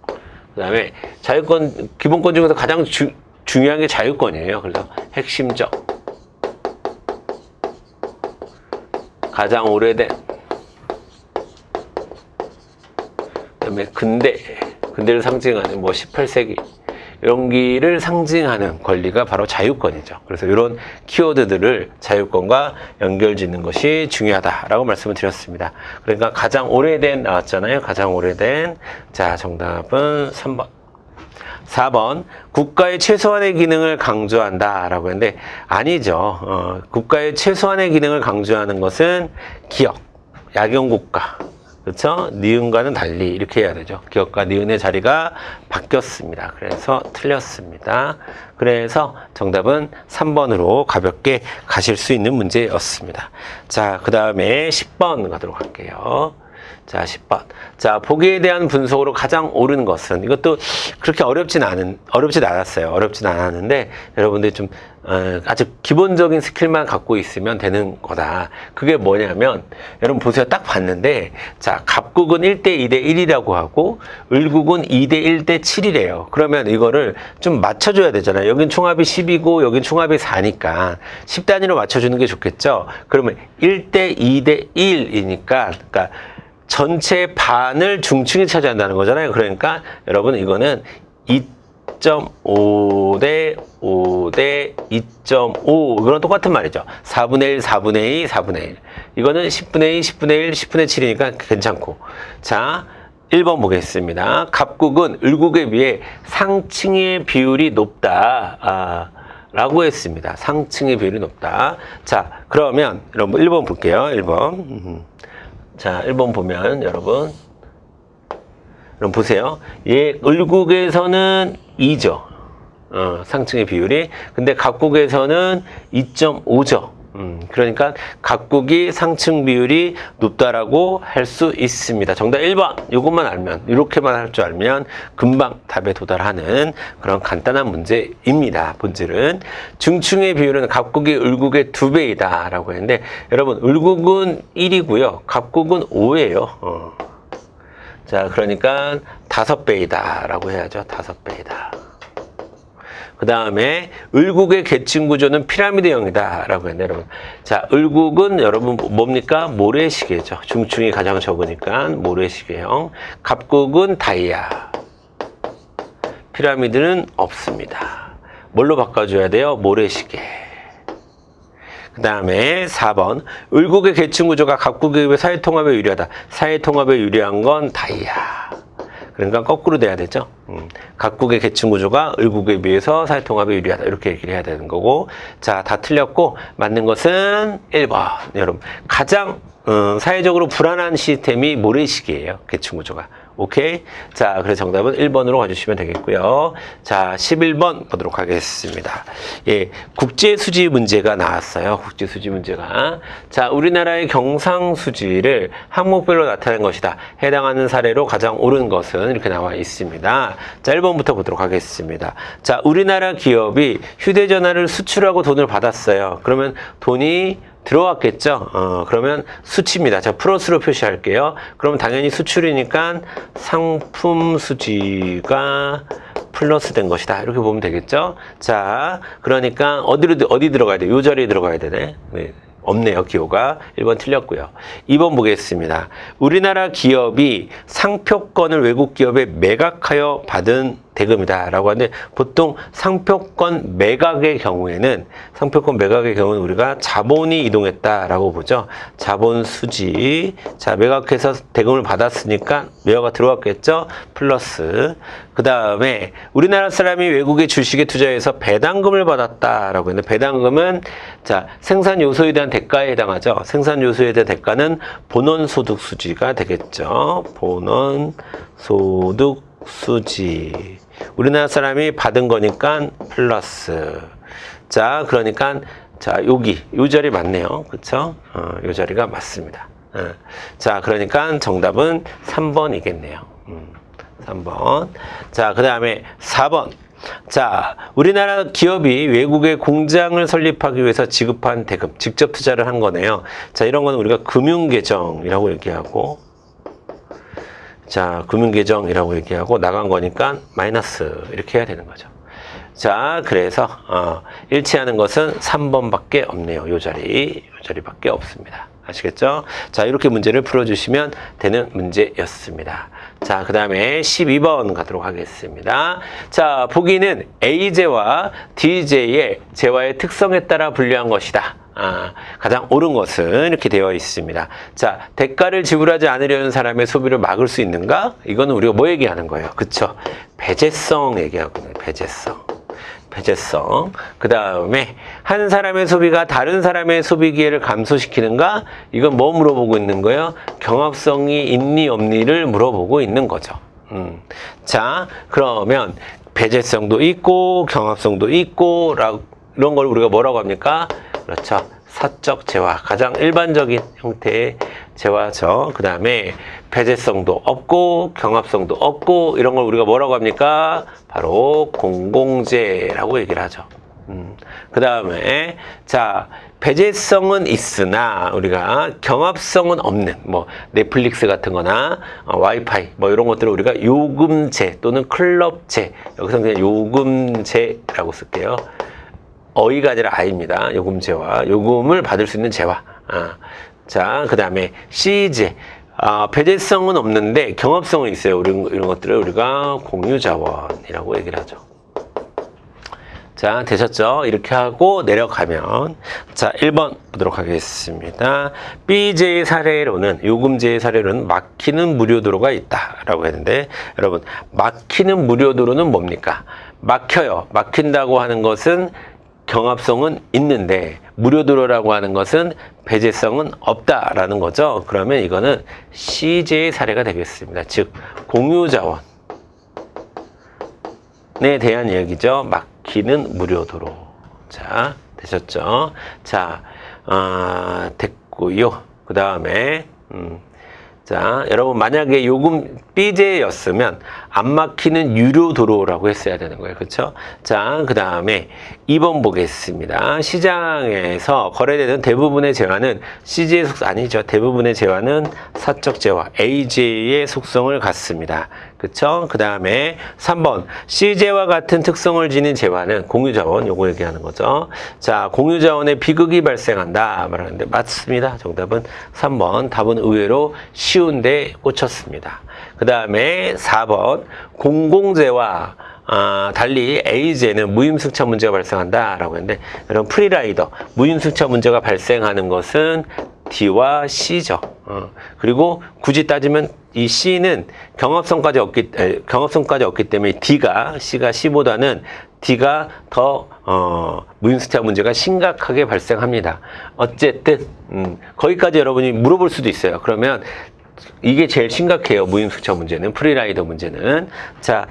그 다음에 자유권, 기본권 중에서 가장 중요한 게 자유권이에요. 그래서 핵심적, 가장 오래된, 그다음에 근대를 상징하는 뭐 18세기 이런 기를 상징하는 권리가 바로 자유권이죠. 그래서 이런 키워드들을 자유권과 연결짓는 것이 중요하다라고 말씀을 드렸습니다. 그러니까 가장 오래된 나왔잖아요. 가장 오래된. 자, 정답은 3번. 4번, 국가의 최소한의 기능을 강조한다라고 했는데 아니죠. 국가의 최소한의 기능을 강조하는 것은 기업, 약용국가. 그렇죠? 니은과는 달리 이렇게 해야 되죠. 기업과 니은의 자리가 바뀌었습니다. 그래서 틀렸습니다. 그래서 정답은 3번으로 가볍게 가실 수 있는 문제였습니다. 자, 그 다음에 10번 가도록 할게요. 자, 10번. 자, 보기에 대한 분석으로 가장 옳은 것은, 이것도 그렇게 어렵진 않았어요. 어렵진 않았는데, 여러분들이 좀, 아주 기본적인 스킬만 갖고 있으면 되는 거다. 그게 뭐냐면, 여러분 보세요. 딱 봤는데, 자, 갑국은 1대 2대 1이라고 하고, 을국은 2대 1대 7이래요. 그러면 이거를 좀 맞춰줘야 되잖아요. 여긴 총합이 10이고, 여긴 총합이 4니까, 10단위로 맞춰주는 게 좋겠죠? 그러면 1대 2대 1이니까, 그러니까, 전체 반을 중층이 차지한다는 거잖아요. 그러니까 여러분 이거는 2.5 대 5 대 2.5 이거랑 똑같은 말이죠. 4분의 1, 4분의 2, 4분의 1. 이거는 10분의 2, 10분의 1, 10분의 7이니까 괜찮고. 자, 1번 보겠습니다. 갑국은 을국에 비해 상층의 비율이 높다. 라고 했습니다. 상층의 비율이 높다. 자, 그러면 여러분 1번 볼게요. 1번. 자, 1번 보면 여러분 보세요. 을국에서는 2죠. 상층의 비율이. 근데 갑국에서는 2.5죠. 그러니까 각국이 상층 비율이 높다라고 할 수 있습니다. 정답 1번. 이것만 알면, 이렇게만 할 줄 알면 금방 답에 도달하는 그런 간단한 문제입니다. 본질은 중층의 비율은 각국이 을국의 2배이다 라고 했는데, 여러분 을국은 1이고요 각국은 5예요. 자, 그러니까 5배이다 라고 해야죠. 5배이다. 그 다음에 을국의 계층 구조는 피라미드형이다 라고 했네요, 여러분. 자, 을국은 여러분 뭡니까? 모래시계죠. 중층이 가장 적으니까 모래시계형. 갑국은 다이아. 피라미드는 없습니다. 뭘로 바꿔줘야 돼요? 모래시계. 그 다음에 4번. 을국의 계층 구조가 갑국에 비해 사회통합에 유리하다. 사회통합에 유리한 건 다이아. 그러니까 거꾸로 돼야 되죠. 각국의 계층 구조가 을국에 비해서 사회통합에 유리하다. 이렇게 얘기를 해야 되는 거고. 자, 다 틀렸고 맞는 것은 1번. 여러분, 가장 사회적으로 불안한 시스템이 모래시계예요. 계층 구조가. 오케이? 자, 그래서 정답은 1번으로 가주시면 되겠고요. 자, 11번 보도록 하겠습니다. 예, 국제수지 문제가 나왔어요. 국제수지 문제가. 자, 우리나라의 경상수지를 항목별로 나타낸 것이다. 해당하는 사례로 가장 옳은 것은 이렇게 나와 있습니다. 자, 1번부터 보도록 하겠습니다. 자, 우리나라 기업이 휴대전화를 수출하고 돈을 받았어요. 그러면 돈이 들어왔겠죠. 그러면 수치입니다. 자, 플러스로 표시할게요. 그러면 당연히 수출이니까 상품 수지가 플러스 된 것이다. 이렇게 보면 되겠죠. 자, 그러니까 어디 들어가야 돼? 이 자리에 들어가야 되네. 네. 없네요. 기호가. 1번 틀렸고요. 2번 보겠습니다. 우리나라 기업이 상표권을 외국 기업에 매각하여 받은 대금이다라고 하는데 보통 상표권 매각의 경우에는 우리가 자본이 이동했다라고 보죠. 자본 수지. 자, 매각해서 대금을 받았으니까 매화가 들어왔겠죠. 플러스. 그 다음에 우리나라 사람이 외국의 주식에 투자해서 배당금을 받았다라고 했는데 배당금은 자, 생산 요소에 대한 대가에 해당하죠. 생산 요소에 대한 대가는 본원소득 수지가 되겠죠. 본원소득 수지. 우리나라 사람이 받은 거니까 플러스. 자, 그러니까 자, 여기 요 자리 맞네요. 그쵸? 요 자리가 맞습니다. 자, 그러니까 정답은 3번이겠네요. 3번. 자, 그 다음에 4번. 자, 우리나라 기업이 외국에 공장을 설립하기 위해서 지급한 대금, 직접 투자를 한 거네요. 자, 이런 거는 우리가 금융계정이라고 얘기하고, 자, 금융계정이라고 얘기하고, 나간 거니까 마이너스, 이렇게 해야 되는 거죠. 자, 그래서, 일치하는 것은 3번밖에 없네요. 요 자리밖에 없습니다. 아시겠죠? 자, 이렇게 문제를 풀어주시면 되는 문제였습니다. 자, 그 다음에 12번 가도록 하겠습니다. 자, 보기는 A제와 D제의 재화의 특성에 따라 분류한 것이다. 가장 옳은 것은 이렇게 되어 있습니다. 자, 대가를 지불하지 않으려는 사람의 소비를 막을 수 있는가? 이거는 우리가 뭐 얘기하는 거예요? 그쵸? 배제성 얘기하거든요. 배제성. 그 다음에 한 사람의 소비가 다른 사람의 소비 기회를 감소시키는가? 이건 뭐 물어보고 있는 거예요? 경합성이 있니 없니를 물어보고 있는 거죠. 자, 그러면 배제성도 있고 경합성도 있고 이런 걸 우리가 뭐라고 합니까? 그렇죠. 사적 재화. 가장 일반적인 형태의 재화죠. 그 다음에 배제성도 없고 경합성도 없고 이런 걸 우리가 뭐라고 합니까? 바로 공공재라고 얘기를 하죠. 그 다음에 자, 배제성은 있으나 우리가 경합성은 없는 뭐 넷플릭스 같은 거나 와이파이 뭐 이런 것들을 우리가 요금제 또는 클럽제, 여기서 그냥 요금제라고 쓸게요. 어이가 아니라 아입니다. 요금제와 요금을 받을 수 있는 재화. 자, 그 다음에 C제. 배제성은 없는데 경합성은 있어요. 이런 것들을 우리가 공유자원이라고 얘기를 하죠. 자, 되셨죠? 이렇게 하고 내려가면 자, 1번 보도록 하겠습니다. B제의 사례로는 요금제의 사례로는 막히는 무료도로가 있다라고 했는데 여러분, 막히는 무료도로는 뭡니까? 막혀요. 막힌다고 하는 것은 경합성은 있는데 무료도로라고 하는 것은 배제성은 없다라는 거죠. 그러면 이거는 C제의 사례가 되겠습니다. 즉 공유자원에 대한 이야기죠. 막히는 무료도로. 자, 되셨죠? 자, 됐고요. 그 다음에 자, 여러분 만약에 요금 B제였으면 안 막히는 유료도로라고 했어야 되는 거예요. 그렇죠? 자, 그 다음에 2번 보겠습니다. 시장에서 거래되는 대부분의 재화는 C제의 속성 아니죠. 대부분의 재화는 사적 재화 A제의 속성을 갖습니다. 그렇죠? 그 다음에 3번 C제와 같은 특성을 지닌 재화는 공유자원, 요거 얘기하는 거죠. 자, 공유자원의 비극이 발생한다 말하는데 맞습니다. 정답은 3번. 답은 의외로 쉬운데 꽂혔습니다. 그 다음에 4번 공공재와 달리 A제는 무임승차 문제가 발생한다라고 했는데 여러분 프리라이더 무임승차 문제가 발생하는 것은 D와 C죠. 그리고 굳이 따지면 이 C는 경합성까지 없기 때문에 C가 C보다는 D가 더 무임승차 문제가 심각하게 발생합니다. 어쨌든 거기까지 여러분이 물어볼 수도 있어요. 그러면 이게 제일 심각해요. 무임승차 문제는, 프리라이더 문제는. 자,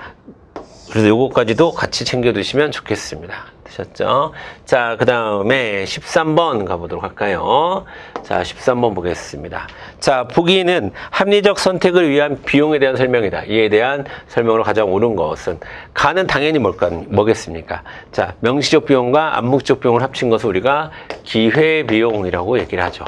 그래서 요거까지도 같이 챙겨두시면 좋겠습니다. 되셨죠? 자, 그 다음에 13번 가보도록 할까요? 자, 13번 보겠습니다. 자, 보기는 합리적 선택을 위한 비용에 대한 설명이다. 이에 대한 설명으로 가장 옳은 것은 가는 당연히 뭐겠습니까? 자, 명시적 비용과 암묵적 비용을 합친 것을 우리가 기회비용이라고 얘기를 하죠.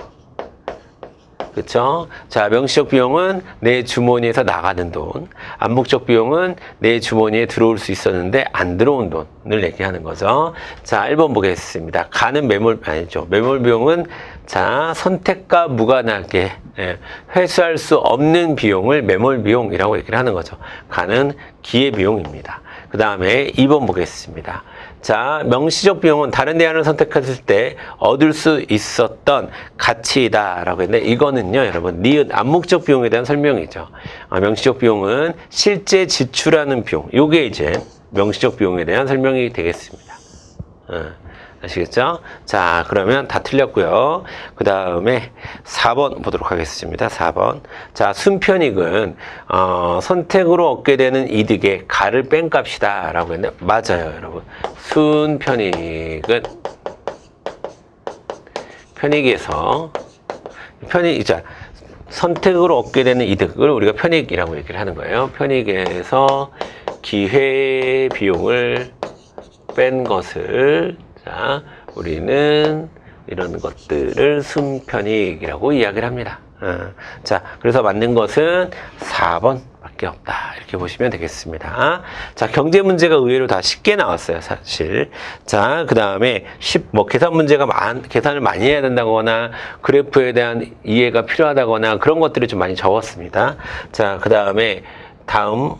그쵸? 자, 명시적 비용은 내 주머니에서 나가는 돈, 암묵적 비용은 내 주머니에 들어올 수 있었는데 안 들어온 돈을 얘기하는 거죠. 자, 1번 보겠습니다. 가는 매몰, 아니죠. 매몰 비용은 자, 선택과 무관하게 회수할 수 없는 비용을 매몰 비용이라고 얘기를 하는 거죠. 가는 기회 비용입니다. 그 다음에 2번 보겠습니다. 자, 명시적 비용은 다른 대안을 선택했을 때 얻을 수 있었던 가치이다 라고 했는데, 이거는요 여러분 니은 암묵적 비용에 대한 설명이죠. 명시적 비용은 실제 지출하는 비용, 요게 이제 명시적 비용에 대한 설명이 되겠습니다. 아시겠죠? 자, 그러면 다 틀렸고요. 그 다음에 4번 보도록 하겠습니다. 4번. 자, 순편익은 선택으로 얻게 되는 이득의 가를 뺀 값이다 라고 했는데, 맞아요 여러분. 순편익은 편익에서 편익이자 선택으로 얻게 되는 이득을 우리가 편익이라고 얘기를 하는 거예요. 편익에서 기회 비용을 뺀 것을 자, 우리는 이런 것들을 순편익이라고 이야기를 합니다. 자, 그래서 맞는 것은 4번 밖에 없다. 이렇게 보시면 되겠습니다. 자, 경제 문제가 의외로 다 쉽게 나왔어요, 사실. 자, 그 다음에 계산 문제가 계산을 많이 해야 된다거나, 그래프에 대한 이해가 필요하다거나, 그런 것들이 좀 많이 적었습니다. 자, 그 다음에 다음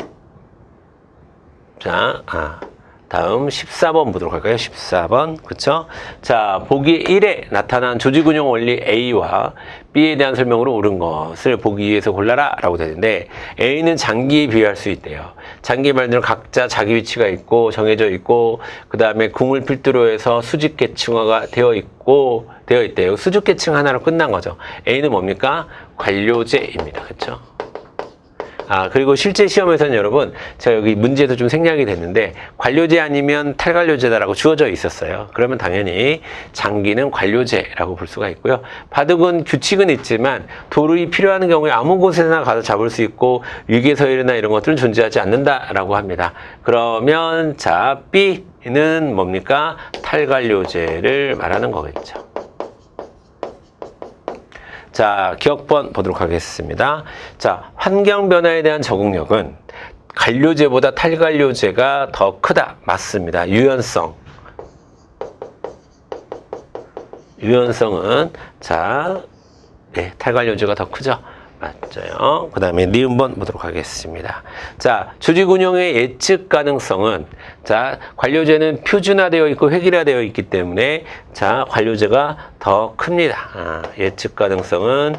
14번 보도록 할까요? 14번. 그쵸? 자, 보기 1에 나타난 조직운영 원리 A와 B에 대한 설명으로 옳은 것을 보기 2에서 골라라 라고 되는데, A는 장기에 비유할 수 있대요. 장기 말들은 각자 자기 위치가 있고 정해져 있고, 그 다음에 궁을 필두로 해서 수직 계층화가 되어 있대요. 수직 계층 하나로 끝난 거죠. A는 뭡니까? 관료제입니다. 그쵸? 그리고 실제 시험에서는 여러분, 제가 여기 문제에서 좀 생략이 됐는데, 관료제 아니면 탈관료제다라고 주어져 있었어요. 그러면 당연히 장기는 관료제라고 볼 수가 있고요. 바둑은 규칙은 있지만 도루이 필요한 경우에 아무 곳에나 가서 잡을 수 있고, 위계서열이나 이런 것들은 존재하지 않는다라고 합니다. 그러면 자, B는 뭡니까? 탈관료제를 말하는 거겠죠. 자, 기억번 보도록 하겠습니다. 자, 환경 변화에 대한 적응력은 관료제보다 탈관료제가 더 크다. 맞습니다. 유연성은 자, 네, 탈관료제가 더 크죠. 맞죠. 그 다음에 니은번 보도록 하겠습니다. 자, 조직운영의 예측 가능성은 자, 관료제는 표준화되어 있고 획일화되어 있기 때문에 자, 관료제가 더 큽니다. 예측 가능성은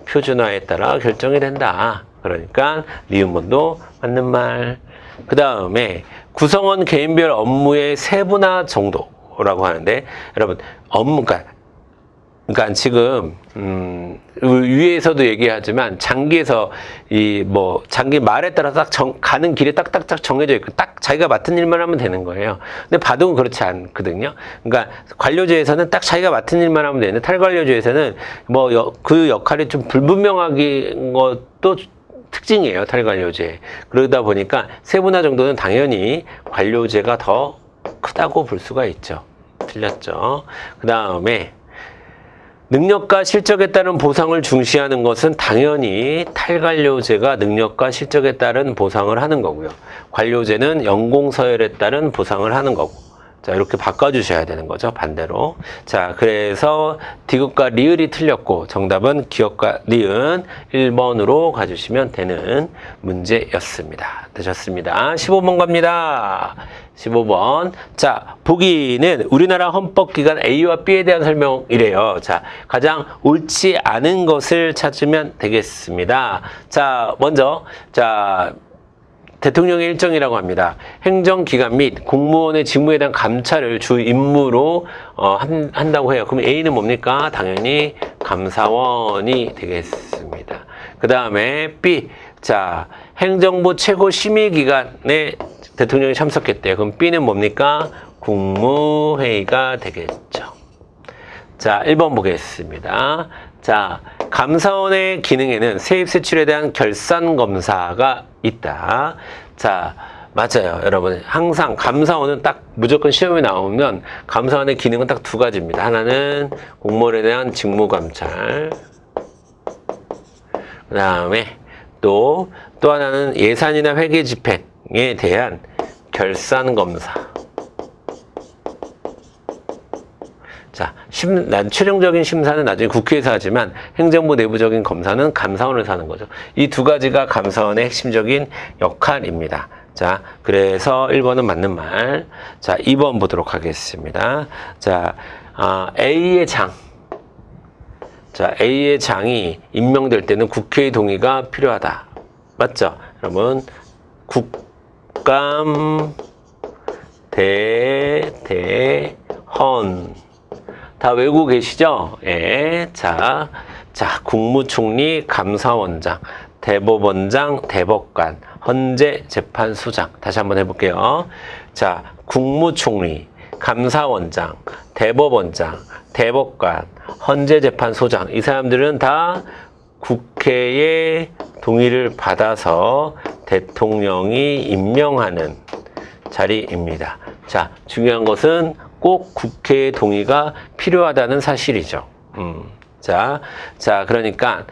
표준화에 따라 결정이 된다. 그러니까 니은번도 맞는 말. 그 다음에 구성원 개인별 업무의 세분화 정도라고 하는데, 여러분 그러니까 지금 위에서도 얘기하지만 장기에서 장기 말에 따라 딱 가는 길에 딱딱딱 정해져 있고 딱 자기가 맡은 일만 하면 되는 거예요. 근데 바둑은 그렇지 않거든요. 그러니까 관료제에서는 딱 자기가 맡은 일만 하면 되는데, 탈관료제에서는 그 역할이 좀 불분명하게 것도 특징이에요, 탈관료제. 그러다 보니까 세분화 정도는 당연히 관료제가 더 크다고 볼 수가 있죠. 틀렸죠. 그 다음에 능력과 실적에 따른 보상을 중시하는 것은 당연히 탈관료제가 능력과 실적에 따른 보상을 하는 거고요. 관료제는 연공서열에 따른 보상을 하는 거고. 자, 이렇게 바꿔주셔야 되는 거죠. 반대로. 자, 그래서 디귿과 리을이 틀렸고, 정답은 기억과 니은 1번으로 가주시면 되는 문제였습니다. 되셨습니다. 15번 갑니다. 15번. 자, 보기는 우리나라 헌법기관 A와 B에 대한 설명이래요. 자, 가장 옳지 않은 것을 찾으면 되겠습니다. 자, 먼저, 자, 대통령의 일정이라고 합니다. 행정기관 및 공무원의 직무에 대한 감찰을 주 임무로 한다고 해요. 그럼 A는 뭡니까? 당연히 감사원이 되겠습니다. 그 다음에 B. 자, 행정부 최고 심의기관에 대통령이 참석했대요. 그럼 B는 뭡니까? 국무회의가 되겠죠. 자, 1번 보겠습니다. 자, 감사원의 기능에는 세입세출에 대한 결산검사가 있다. 자, 맞아요. 여러분, 항상 감사원은 딱 무조건 시험에 나오면 감사원의 기능은 딱 두 가지입니다. 하나는 공무원에 대한 직무감찰. 그 다음에 또 하나는 예산이나 회계 집행에 대한 결산 검사. 자, 최종적인 심사는 나중에 국회에서 하지만 행정부 내부적인 검사는 감사원에서 하는 거죠. 이 두 가지가 감사원의 핵심적인 역할입니다. 자, 그래서 1번은 맞는 말. 자, 2번 보도록 하겠습니다. 자, A의 장. 자, A의 장이 임명될 때는 국회의 동의가 필요하다. 맞죠? 여러분, 국감, 대헌. 다 외우고 계시죠? 예. 자, 국무총리, 감사원장, 대법원장, 대법관, 헌재재판소장. 다시 한번 해볼게요. 자, 국무총리, 감사원장, 대법원장, 대법관, 헌재재판소장. 이 사람들은 다 국회의 동의를 받아서 대통령이 임명하는 자리입니다. 자, 중요한 것은 꼭 국회의 동의가 필요하다는 사실이죠. 자, 그러니까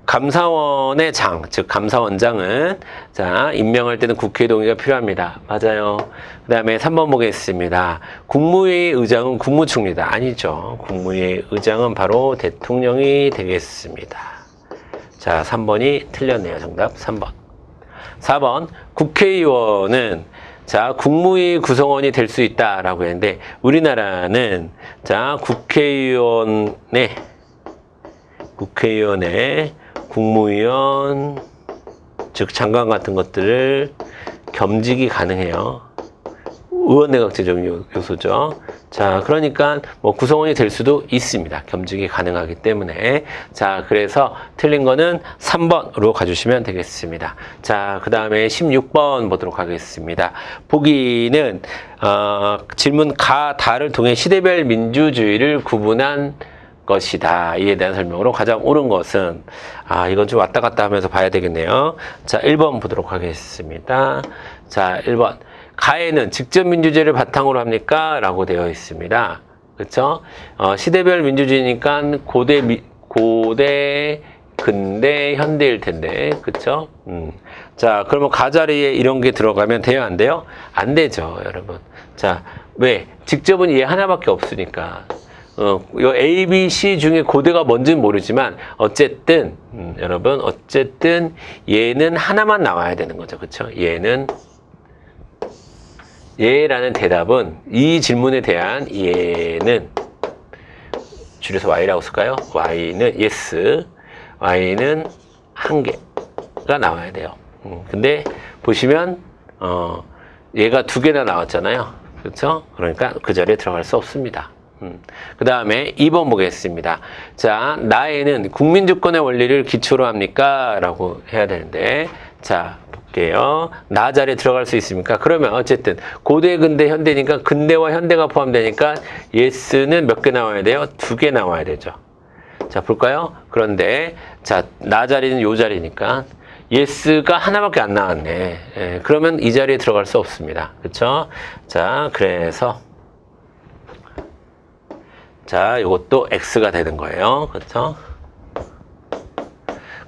감사원의 장, 즉 감사원장은 자, 임명할 때는 국회의 동의가 필요합니다. 맞아요. 그 다음에 3번 보겠습니다. 국무회의 의장은 국무총리다. 아니죠. 국무회의 의장은 바로 대통령이 되겠습니다. 자, 3번이 틀렸네요. 정답 3번. 4번, 국회의원은 자, 국무회의 구성원이 될 수 있다라고 했는데, 우리나라는 자, 국회의원의 국무위원, 즉 장관 같은 것들을 겸직이 가능해요. 의원내각제적 요소죠. 자, 그러니까 뭐 구성원이 될 수도 있습니다. 겸직이 가능하기 때문에. 자, 그래서 틀린 거는 3번으로 가주시면 되겠습니다. 자, 그 다음에 16번 보도록 하겠습니다. 보기는 질문 가, 다를 통해 시대별 민주주의를 구분한 것이다. 이에 대한 설명으로 가장 옳은 것은 이건 좀 왔다 갔다 하면서 봐야 되겠네요. 자, 1번 보도록 하겠습니다. 자, 1번. 가에는 직접 민주주의를 바탕으로 합니까? 라고 되어 있습니다. 그렇죠? 시대별 민주주의니까 고대, 근대, 현대일 텐데. 그렇죠? 자, 그러면 가 자리에 이런 게 들어가면 돼요? 안 돼요? 안 되죠, 여러분. 자, 왜? 직접은 얘 하나밖에 없으니까. 요 A, B, C 중에 고대가 뭔지는 모르지만 어쨌든 여러분 어쨌든 얘는 하나만 나와야 되는 거죠. 그렇죠? 얘라는 대답은 이 질문에 대한 얘는 줄여서 Y라고 쓸까요? Y는 yes, Y는 한 개가 나와야 돼요. 근데 보시면 얘가 두 개나 나왔잖아요. 그렇죠? 그러니까 그 자리에 들어갈 수 없습니다. 그 다음에 2번 보겠습니다. 자, 나에는 국민주권의 원리를 기초로 합니까? 라고 해야 되는데, 자, 볼게요. 나 자리에 들어갈 수 있습니까? 그러면 어쨌든 고대, 근대, 현대니까 근대와 현대가 포함되니까 yes는 몇 개 나와야 돼요? 2개 나와야 되죠. 자, 볼까요? 그런데 자, 나 자리는 요 자리니까 yes가 하나밖에 안 나왔네. 예, 그러면 이 자리에 들어갈 수 없습니다. 그렇죠? 자, 그래서 자, 이것도 X가 되는 거예요. 그렇죠?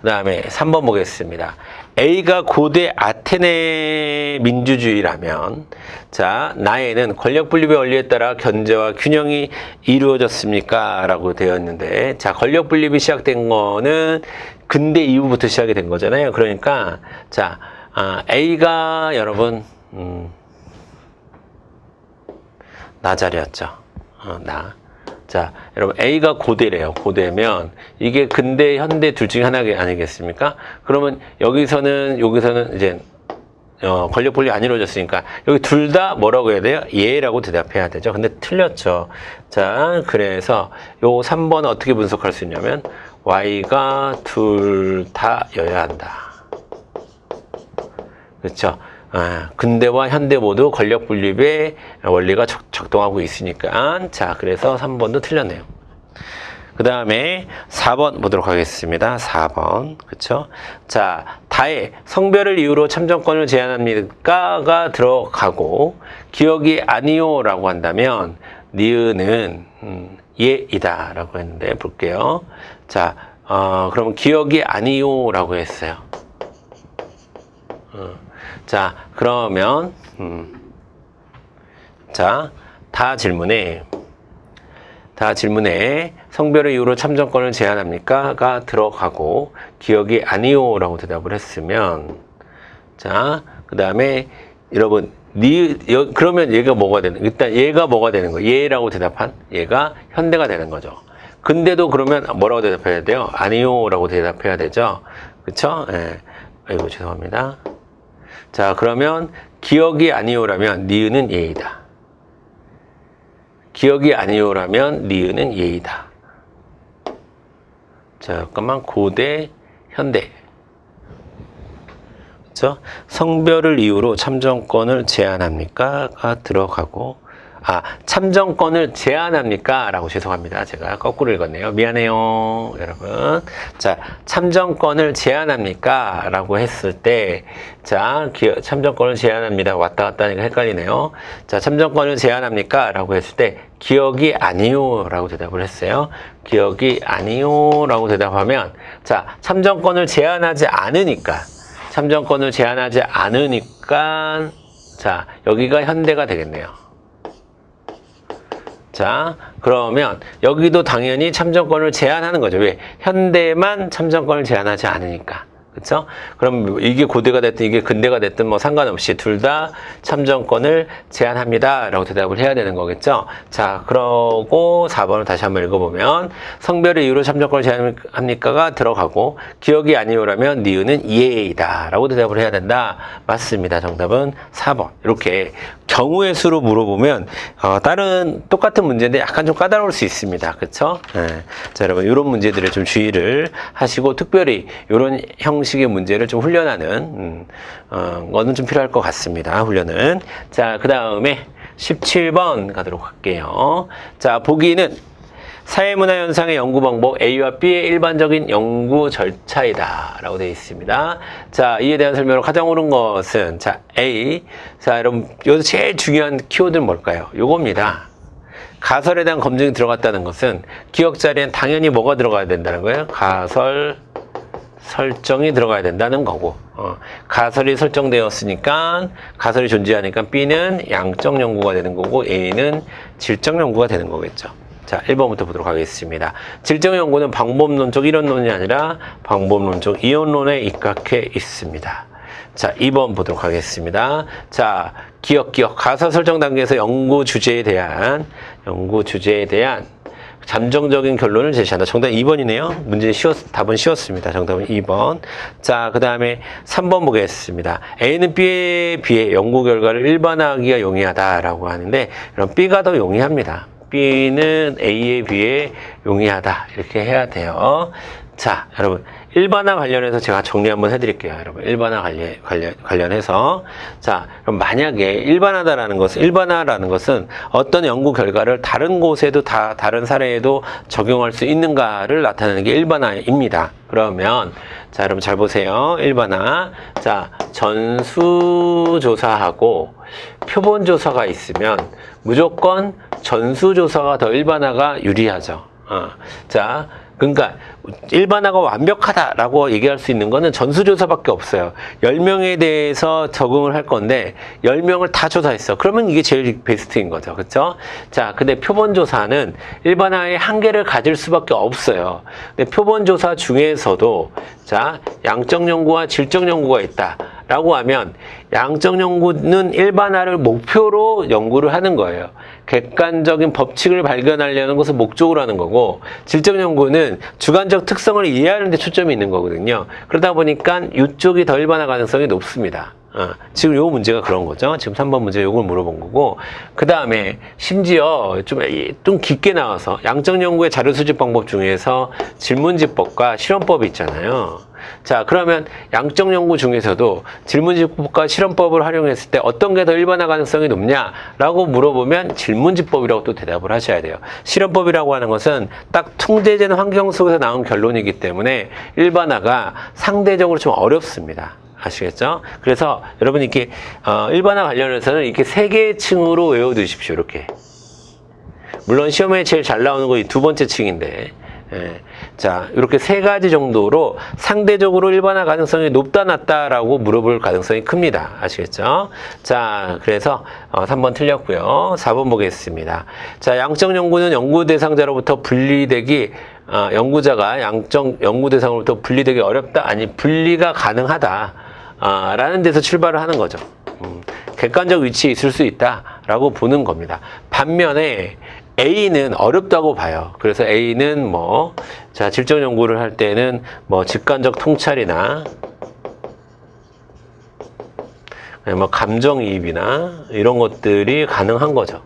그 다음에 3번 보겠습니다. A가 고대 아테네 민주주의라면 자, 나에는 권력 분립의 원리에 따라 견제와 균형이 이루어졌습니까? 라고 되어 있는데 자, 권력 분립이 시작된 거는 근대 이후부터 시작이 된 거잖아요. 그러니까 자, A가 여러분 나 자리였죠. 나. 자, 여러분 A가 고대래요. 고대면 이게 근대, 현대 둘 중에 하나 아니겠습니까? 그러면 여기서는 이제 권력 분리 안 이루어졌으니까 여기 둘 다 뭐라고 해야 돼요? 예라고 대답해야 되죠. 근데 틀렸죠. 자, 그래서 요 3번은 어떻게 분석할 수 있냐면 Y가 둘 다여야 한다. 그렇죠? 근대와 현대 모두 권력 분립의 원리가 작동하고 있으니까 자, 그래서 3번도 틀렸네요. 그 다음에 4번 보도록 하겠습니다. 4번 그쵸? 자, 다의 성별을 이유로 참정권을 제한합니까가 들어가고 기억이 아니요 라고 한다면 니은은 예이다 라고 했는데 볼게요. 자, 그러면 기억이 아니요라고 했어요. 자, 그러면 자, 다 질문에 성별의 이유로 참정권을 제한합니까?가 들어가고 기억이 아니요라고 대답을 했으면, 자, 그 다음에 여러분 그러면 얘가 뭐가 되는? 일단 얘가 뭐가 되는 거예요? 얘라고 대답한 얘가 현대가 되는 거죠. 근데도 그러면 뭐라고 대답해야 돼요? 아니요라고 대답해야 되죠. 그쵸? 예. 아이고 죄송합니다. 자, 그러면 기억이 아니요라면 니은은 예이다. 기억이 아니요라면 니은은 예이다. 자, 잠깐만. 고대, 현대. 그렇죠? 성별을 이유로 참정권을 제한합니까?가 들어가고, 참정권을 제한합니까? 라고, 죄송합니다. 제가 거꾸로 읽었네요. 미안해요, 여러분. 자, 참정권을 제한합니까? 라고 했을 때, 자, 참정권을 제한합니다. 왔다 갔다 하니까 헷갈리네요. 자, 참정권을 제한합니까? 라고 했을 때, 기억이 아니요. 라고 대답을 했어요. 기억이 아니요. 라고 대답하면, 자, 참정권을 제한하지 않으니까, 자, 여기가 현대가 되겠네요. 자, 그러면 여기도 당연히 참정권을 제한하는 거죠. 왜? 현대만 참정권을 제한하지 않으니까. 그쵸? 그럼 이게 고대가 됐든 이게 근대가 됐든 뭐 상관없이 둘 다 참정권을 제한합니다. 라고 대답을 해야 되는 거겠죠? 자, 그러고 4번을 다시 한번 읽어보면 성별의 이유로 참정권을 제한합니까가 들어가고 기억이 아니요라면 니은은 예이다. 라고 대답을 해야 된다. 맞습니다. 정답은 4번. 이렇게 경우의 수로 물어보면 다른 똑같은 문제인데 약간 좀 까다로울 수 있습니다. 그쵸? 네. 자, 여러분 이런 문제들에 좀 주의를 하시고 특별히 이런 형식의 문제를 좀 훈련하는 거는 좀 필요할 것 같습니다. 훈련은. 자, 그 다음에 17번 가도록 할게요. 자, 보기는 사회문화 현상의 연구 방법 A와 B의 일반적인 연구 절차이다 라고 되어 있습니다. 자, 이에 대한 설명으로 가장 옳은 것은 자, A. 자, 여러분 여기서 제일 중요한 키워드는 뭘까요? 요겁니다. 가설에 대한 검증이 들어갔다는 것은 기억 자리엔 당연히 뭐가 들어가야 된다는 거예요? 가설 설정이 들어가야 된다는 거고, 가설이 설정되었으니까 가설이 존재하니까 B는 양적 연구가 되는 거고 A는 질적 연구가 되는 거겠죠. 자, 1번부터 보도록 하겠습니다. 질적 연구는 방법론적 이론론이 아니라 방법론적 이론론에 입각해 있습니다. 자, 2번 보도록 하겠습니다. 자, 기억. 가설 설정 단계에서 연구 주제에 대한 잠정적인 결론을 제시한다. 정답 2번이네요. 답은 쉬웠습니다. 정답은 2번. 자, 그 다음에 3번 보겠습니다. A는 B에 비해 연구 결과를 일반화하기가 용이하다라고 하는데, 그럼 B가 더 용이합니다. B는 A에 비해 용이하다. 이렇게 해야 돼요. 자, 여러분. 일반화 관련해서 제가 정리 한번 해드릴게요. 여러분. 일반화 관련해서. 자, 그럼 만약에 일반화라는 것은 어떤 연구 결과를 다른 곳에도 다른 사례에도 적용할 수 있는가를 나타내는 게 일반화입니다. 그러면, 자, 여러분 잘 보세요. 일반화. 자, 전수조사하고 표본조사가 있으면 무조건 전수조사가 더 일반화가 유리하죠. 자, 그러니까 일반화가 완벽하다라고 얘기할 수 있는 거는 전수조사밖에 없어요. 10명에 대해서 적응을 할 건데 10명을 다 조사했어. 그러면 이게 제일 베스트인 거죠. 그렇죠? 자, 근데 표본조사는 일반화의 한계를 가질 수밖에 없어요. 근데 표본조사 중에서도 자, 양적 연구와 질적 연구가 있다. 라고 하면 양적 연구는 일반화를 목표로 연구를 하는 거예요. 객관적인 법칙을 발견하려는 것을 목적으로 하는 거고, 질적 연구는 주관적 특성을 이해하는 데 초점이 있는 거거든요. 그러다 보니까 이쪽이 더 일반화 가능성이 높습니다. 지금 요 문제가 그런 거죠. 지금 3번 문제 요걸 물어본 거고, 그 다음에 심지어 좀 깊게 나와서 양적 연구의 자료 수집 방법 중에서 질문지법과 실험법이 있잖아요. 자, 그러면 양적 연구 중에서도 질문지법과 실험법을 활용했을 때 어떤 게 더 일반화 가능성이 높냐라고 물어보면 질문지법이라고 또 대답을 하셔야 돼요. 실험법이라고 하는 것은 딱 통제된 환경 속에서 나온 결론이기 때문에 일반화가 상대적으로 좀 어렵습니다. 아시겠죠? 그래서 여러분 이렇게 일반화 관련해서는 이렇게 3개의 층으로 외워두십시오. 이렇게. 물론 시험에 제일 잘 나오는 거 이 두 번째 층인데, 자, 이렇게 세 가지 정도로 상대적으로 일반화 가능성이 높다, 낮다라고 물어볼 가능성이 큽니다. 아시겠죠? 자, 그래서 3번 틀렸고요. 4번 보겠습니다. 자, 양적 연구는 연구 대상자로부터 분리되기, 연구자가 양적 연구 대상으로부터 분리되기 어렵다, 아니 분리가 가능하다 라는 데서 출발을 하는 거죠. 객관적 위치에 있을 수 있다라고 보는 겁니다. 반면에 A는 어렵다고 봐요. 그래서 A는 뭐, 자, 질적 연구를 할 때는 뭐, 직관적 통찰이나, 뭐, 감정이입이나, 이런 것들이 가능한 거죠.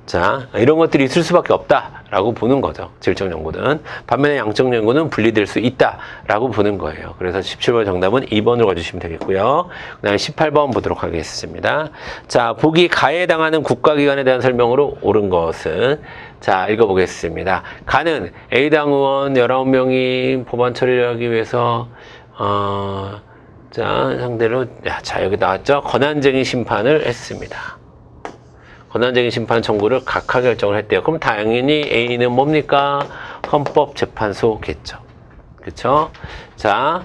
자, 이런 것들이 있을 수밖에 없다라고 보는 거죠. 질적 연구는. 반면에 양적 연구는 분리될 수 있다라고 보는 거예요. 그래서 17번 정답은 2번으로 가주시면 되겠고요. 그 다음에 18번 보도록 하겠습니다. 자, 보기 가해당하는 국가기관에 대한 설명으로 옳은 것은, 자, 읽어보겠습니다. 가는 A당 의원 19명이 법안 처리를 하기 위해서 자, 상대로, 자, 여기 나왔죠? 권한쟁의 심판을 했습니다. 권한쟁의 심판 청구를 각하 결정을 했대요. 그럼 당연히 A는 뭡니까? 헌법재판소겠죠. 그쵸? 자,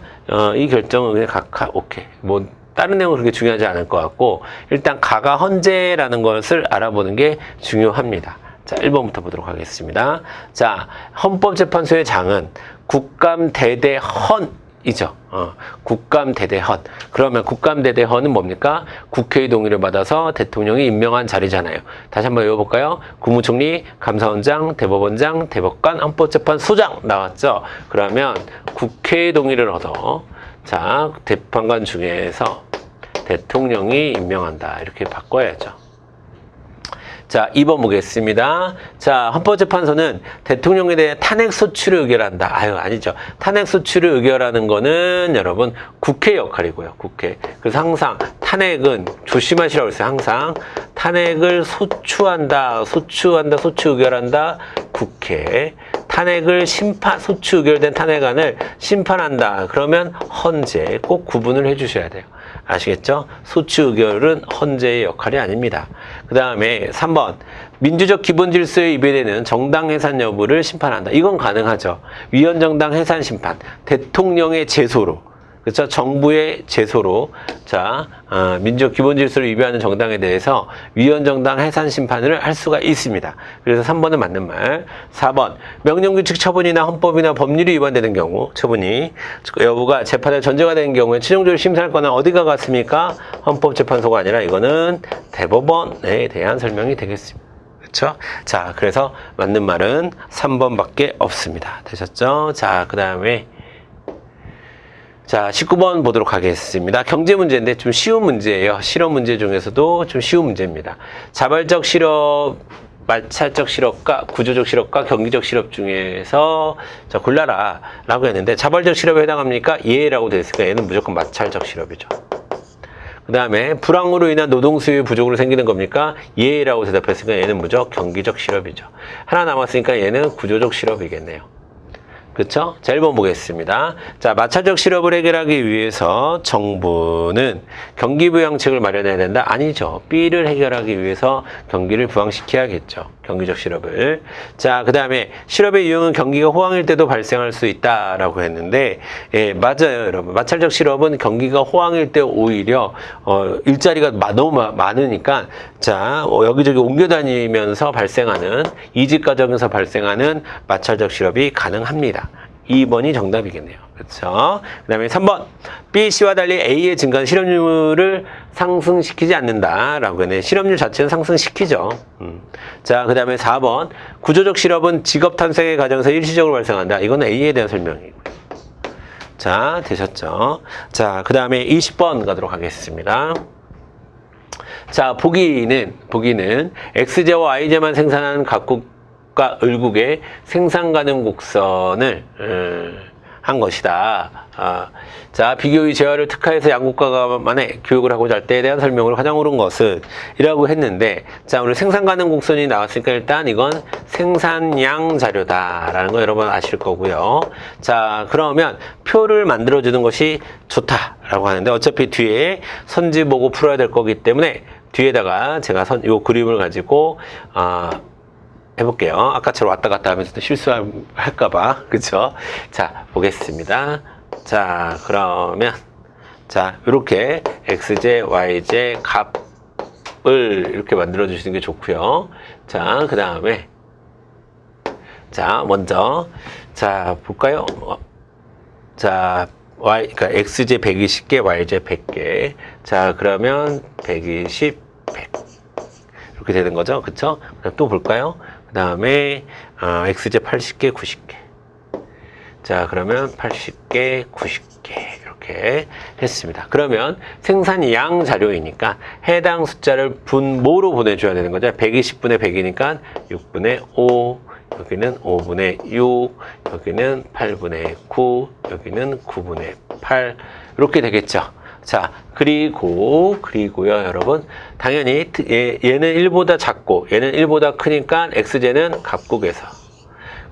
이 결정은 그냥 각하, 오케이. 뭐, 다른 내용은 그렇게 중요하지 않을 것 같고, 일단 가가 헌재라는 것을 알아보는 게 중요합니다. 자, 1번부터 보도록 하겠습니다. 자, 헌법재판소의 장은 국감대대헌 이죠. 국감대대헌. 그러면 국감대대헌은 뭡니까? 국회의 동의를 받아서 대통령이 임명한 자리잖아요. 다시 한번 외워볼까요? 국무총리, 감사원장, 대법원장, 대법관, 헌법재판소장 나왔죠? 그러면 국회의 동의를 얻어, 자, 재판관 중에서 대통령이 임명한다. 이렇게 바꿔야죠. 자, 2번 보겠습니다. 자, 헌법재판소는 대통령에 대해 탄핵소추를 의결한다. 아니죠. 탄핵소추를 의결하는 거는 여러분 국회 역할이고요. 국회. 그래서 항상 탄핵은 조심하시라고 했어요. 항상 탄핵을 소추한다. 소추 의결한다. 국회. 탄핵을 소추 의결된 탄핵안을 심판한다. 그러면 헌재. 꼭 구분을 해주셔야 돼요. 아시겠죠? 소추 의결은 헌재의 역할이 아닙니다. 그 다음에 3번. 민주적 기본 질서에 위배되는 정당 해산 여부를 심판한다. 이건 가능하죠. 위헌정당 해산 심판. 대통령의 제소로. 그렇죠? 정부의 제소로. 자, 민주적 기본 질서를 위배하는 정당에 대해서 위헌정당 해산 심판을 할 수가 있습니다. 그래서 3번은 맞는 말. 4번. 명령규칙 처분이나 헌법이나 법률이 위반되는 경우, 처분이 여부가 재판의 전제가 되는 경우에 최종적으로 심사할 거는 어디가 같습니까? 헌법재판소가 아니라 이거는 대법원에 대한 설명이 되겠습니다. 그렇죠? 자, 그래서 맞는 말은 3번밖에 없습니다. 되셨죠? 자, 그 다음에 자, 19번 보도록 하겠습니다. 경제 문제인데 좀 쉬운 문제예요. 실업 문제 중에서도 좀 쉬운 문제입니다. 자발적 실업, 마찰적 실업과 구조적 실업과 경기적 실업 중에서 자, 골라라 라고 했는데 자발적 실업에 해당합니까? 예라고 되어 있으니까 얘는 무조건 마찰적 실업이죠. 그 다음에 불황으로 인한 노동 수요 부족으로 생기는 겁니까? 예라고 대답했으니까 얘는 무조건 경기적 실업이죠. 하나 남았으니까 얘는 구조적 실업이겠네요. 그쵸? 자, 1번 보겠습니다. 자, 마찰적 실업을 해결하기 위해서 정부는 경기 부양책을 마련해야 된다? 아니죠. B를 해결하기 위해서 경기를 부양시켜야겠죠. 경기적 실업을. 자, 그 다음에 실업의 유형은 경기가 호황일 때도 발생할 수 있다라고 했는데, 예, 맞아요, 여러분. 마찰적 실업은 경기가 호황일 때 오히려, 일자리가 너무 많으니까, 자, 여기저기 옮겨 다니면서 발생하는, 이직 과정에서 발생하는 마찰적 실업이 가능합니다. 2번이 정답이겠네요. 그렇죠? 그 다음에 3번. B, C와 달리 A의 증가는 실업률을 상승시키지 않는다라고 했네. 실업률 자체는 상승시키죠. 자, 그 다음에 4번. 구조적 실업은 직업 탄생의 과정에서 일시적으로 발생한다. 이건 A에 대한 설명이고요. 자, 되셨죠? 자, 그 다음에 20번 가도록 하겠습니다. 자, 보기는 X제와 Y제만 생산하는 각국과 을국의 생산 가능 곡선을 한 것이다. 자, 비교의 제어를 특화해서 양국가만의 교육을 하고자 할 때에 대한 설명으로 가장 옳은 것은 이라고 했는데, 자, 오늘 생산 가능 곡선이 나왔으니까 일단 이건 생산량 자료다라는 거 여러분 아실 거고요. 자, 그러면 표를 만들어주는 것이 좋다라고 하는데 어차피 뒤에 선지 보고 풀어야 될 거기 때문에 뒤에다가 제가 요 그림을 가지고 해볼게요. 아까처럼 왔다 갔다 하면서 실수할까봐. 그쵸? 자, 보겠습니다. 자, 그러면, 자, 이렇게 xj, yj 값을 이렇게 만들어 주시는 게 좋고요. 자, 그 다음에, 자, 먼저, 자, 볼까요? 자, 그러니까 xj 120개, yj 100개. 자, 그러면 120, 100. 이렇게 되는 거죠. 그쵸? 그다음 또 볼까요? 그 다음에, xj 80개, 90개. 자, 그러면 80개, 90개. 이렇게 했습니다. 그러면 생산량 자료이니까 해당 숫자를 분모로 보내줘야 되는 거죠. 120분의 100이니까 6분의 5. 여기는 5분의 6, 여기는 8분의 9, 여기는 9분의 8 이렇게 되겠죠. 자, 그리고요 여러분 당연히 얘는 1보다 작고 얘는 1보다 크니까 xj는 갑국에서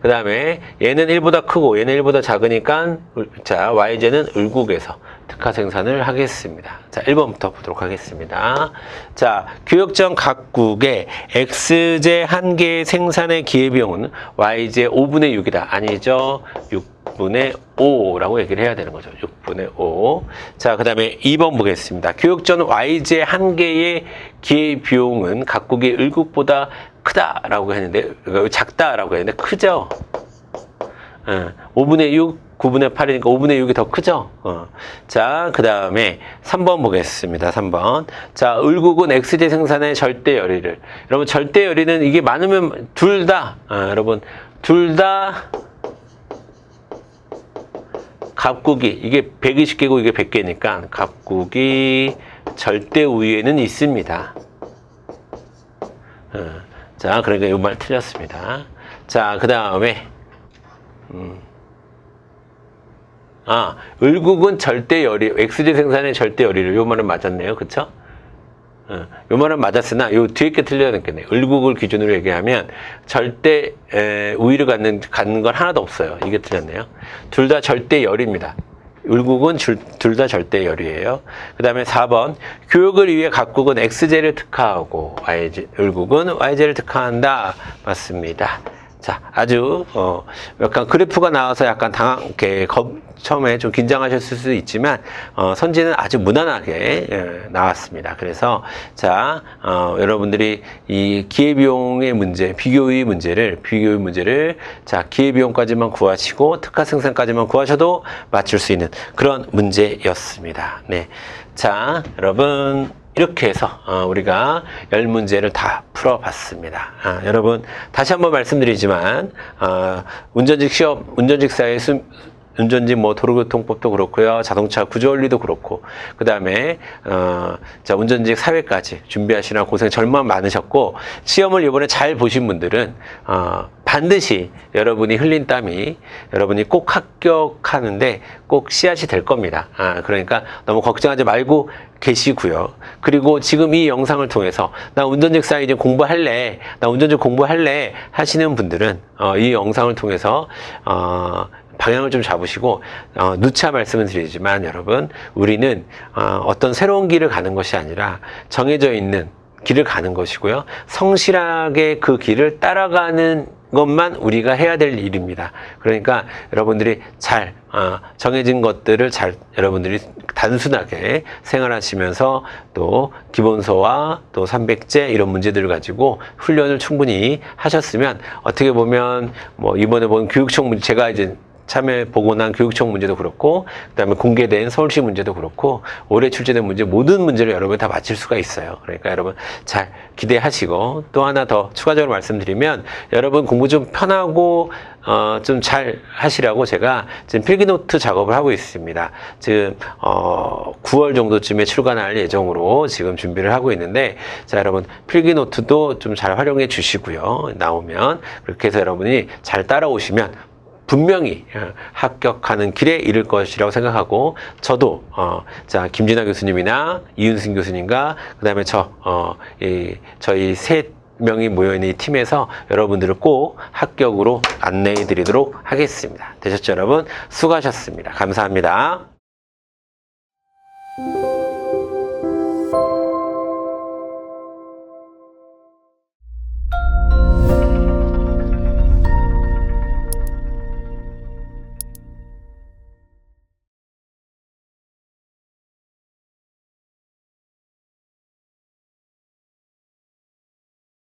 그 다음에 얘는 1보다 크고 얘는 1보다 작으니까 자 yj는 을국에서 특화 생산을 하겠습니다. 자, 1번부터 보도록 하겠습니다. 자, 교역전 각국의 xj 한 개의 생산의 기회비용은 yj 5분의 6이다. 아니죠. 6분의 5라고 얘기를 해야 되는 거죠. 6분의 5. 자, 그 다음에 2번 보겠습니다. 교역전 yj 한 개의 기회비용은 각국의 을국보다 크다라고 했는데, 작다라고 했는데, 크죠? 5분의 6, 9분의 8이니까 5분의 6이 더 크죠? 자, 그 다음에 3번 보겠습니다. 3번. 자, 을국은 xj 생산의 절대 열의를. 여러분, 절대 열의는 이게 많으면 둘 다, 여러분, 둘 다 갑국이, 이게 120개고 이게 100개니까 갑국이 절대 우위에는 있습니다. 자, 그러니까 이 말 틀렸습니다. 자, 그 다음에, 을국은 절대 열의, xj 생산의 절대 열의를, 요 말은 맞았네요. 그쵸? 요 말은 맞았으나, 요 뒤에 게 틀려졌겠네요. 을국을 기준으로 얘기하면, 절대, 우위를 갖는 건 하나도 없어요. 이게 틀렸네요. 둘 다 절대 열입니다. 을국은 둘 다 절대 열이에요. 그 다음에 4번. 교역을 위해 각국은 xj를 특화하고, 을국은 yj를 특화한다. 맞습니다. 자, 아주, 약간 그래프가 나와서 약간 처음에 좀 긴장하셨을 수도 있지만, 선지는 아주 무난하게 나왔습니다. 그래서, 자, 여러분들이 이 기회비용의 문제, 비교의 문제를, 자, 기회비용까지만 구하시고, 특화 생산까지만 구하셔도 맞출 수 있는 그런 문제였습니다. 네. 자, 여러분. 이렇게 해서 우리가 10문제를 다 풀어봤습니다. 여러분 다시 한번 말씀드리지만 운전직 시험, 운전직 사회 운전직 도로교통법도 그렇고요. 자동차 구조원리도 그렇고 그 다음에 자 운전직 사회까지 준비하시느라 고생 정말 많으셨고 시험을 이번에 잘 보신 분들은 반드시 여러분이 흘린 땀이 여러분이 꼭 합격하는데 꼭 씨앗이 될 겁니다. 그러니까 너무 걱정하지 말고 계시고요. 그리고 지금 이 영상을 통해서 나 운전직 사회 이제 공부할래, 나 운전직 공부할래 하시는 분들은 이 영상을 통해서 방향을 좀 잡으시고 누차 말씀을 드리지만 여러분 우리는 어떤 새로운 길을 가는 것이 아니라 정해져 있는 길을 가는 것이고요. 성실하게 그 길을 따라가는 것만 우리가 해야 될 일입니다. 그러니까 여러분들이 잘 정해진 것들을 잘 여러분들이 단순하게 생활하시면서 또 기본서와 또 300제 이런 문제들을 가지고 훈련을 충분히 하셨으면 어떻게 보면 뭐 이번에 본 교육청 문제 제가 이제 참여 보고 난 교육청 문제도 그렇고 그다음에 공개된 서울시 문제도 그렇고 올해 출제된 문제 모든 문제를 여러분이 다 맞힐 수가 있어요. 그러니까 여러분 잘 기대하시고 또 하나 더 추가적으로 말씀드리면 여러분 공부 좀 편하고 좀 잘 하시라고 제가 지금 필기노트 작업을 하고 있습니다. 지금 9월 정도쯤에 출간할 예정으로 지금 준비를 하고 있는데 자 여러분 필기노트도 좀 잘 활용해 주시고요. 나오면 그렇게 해서 여러분이 잘 따라오시면 분명히 합격하는 길에 이를 것이라고 생각하고 저도 자 김진아 교수님이나 이윤승 교수님과 그다음에 저희 세 명이 모여있는 이 팀에서 여러분들을 꼭 합격으로 안내해 드리도록 하겠습니다. 되셨죠 여러분? 수고하셨습니다. 감사합니다.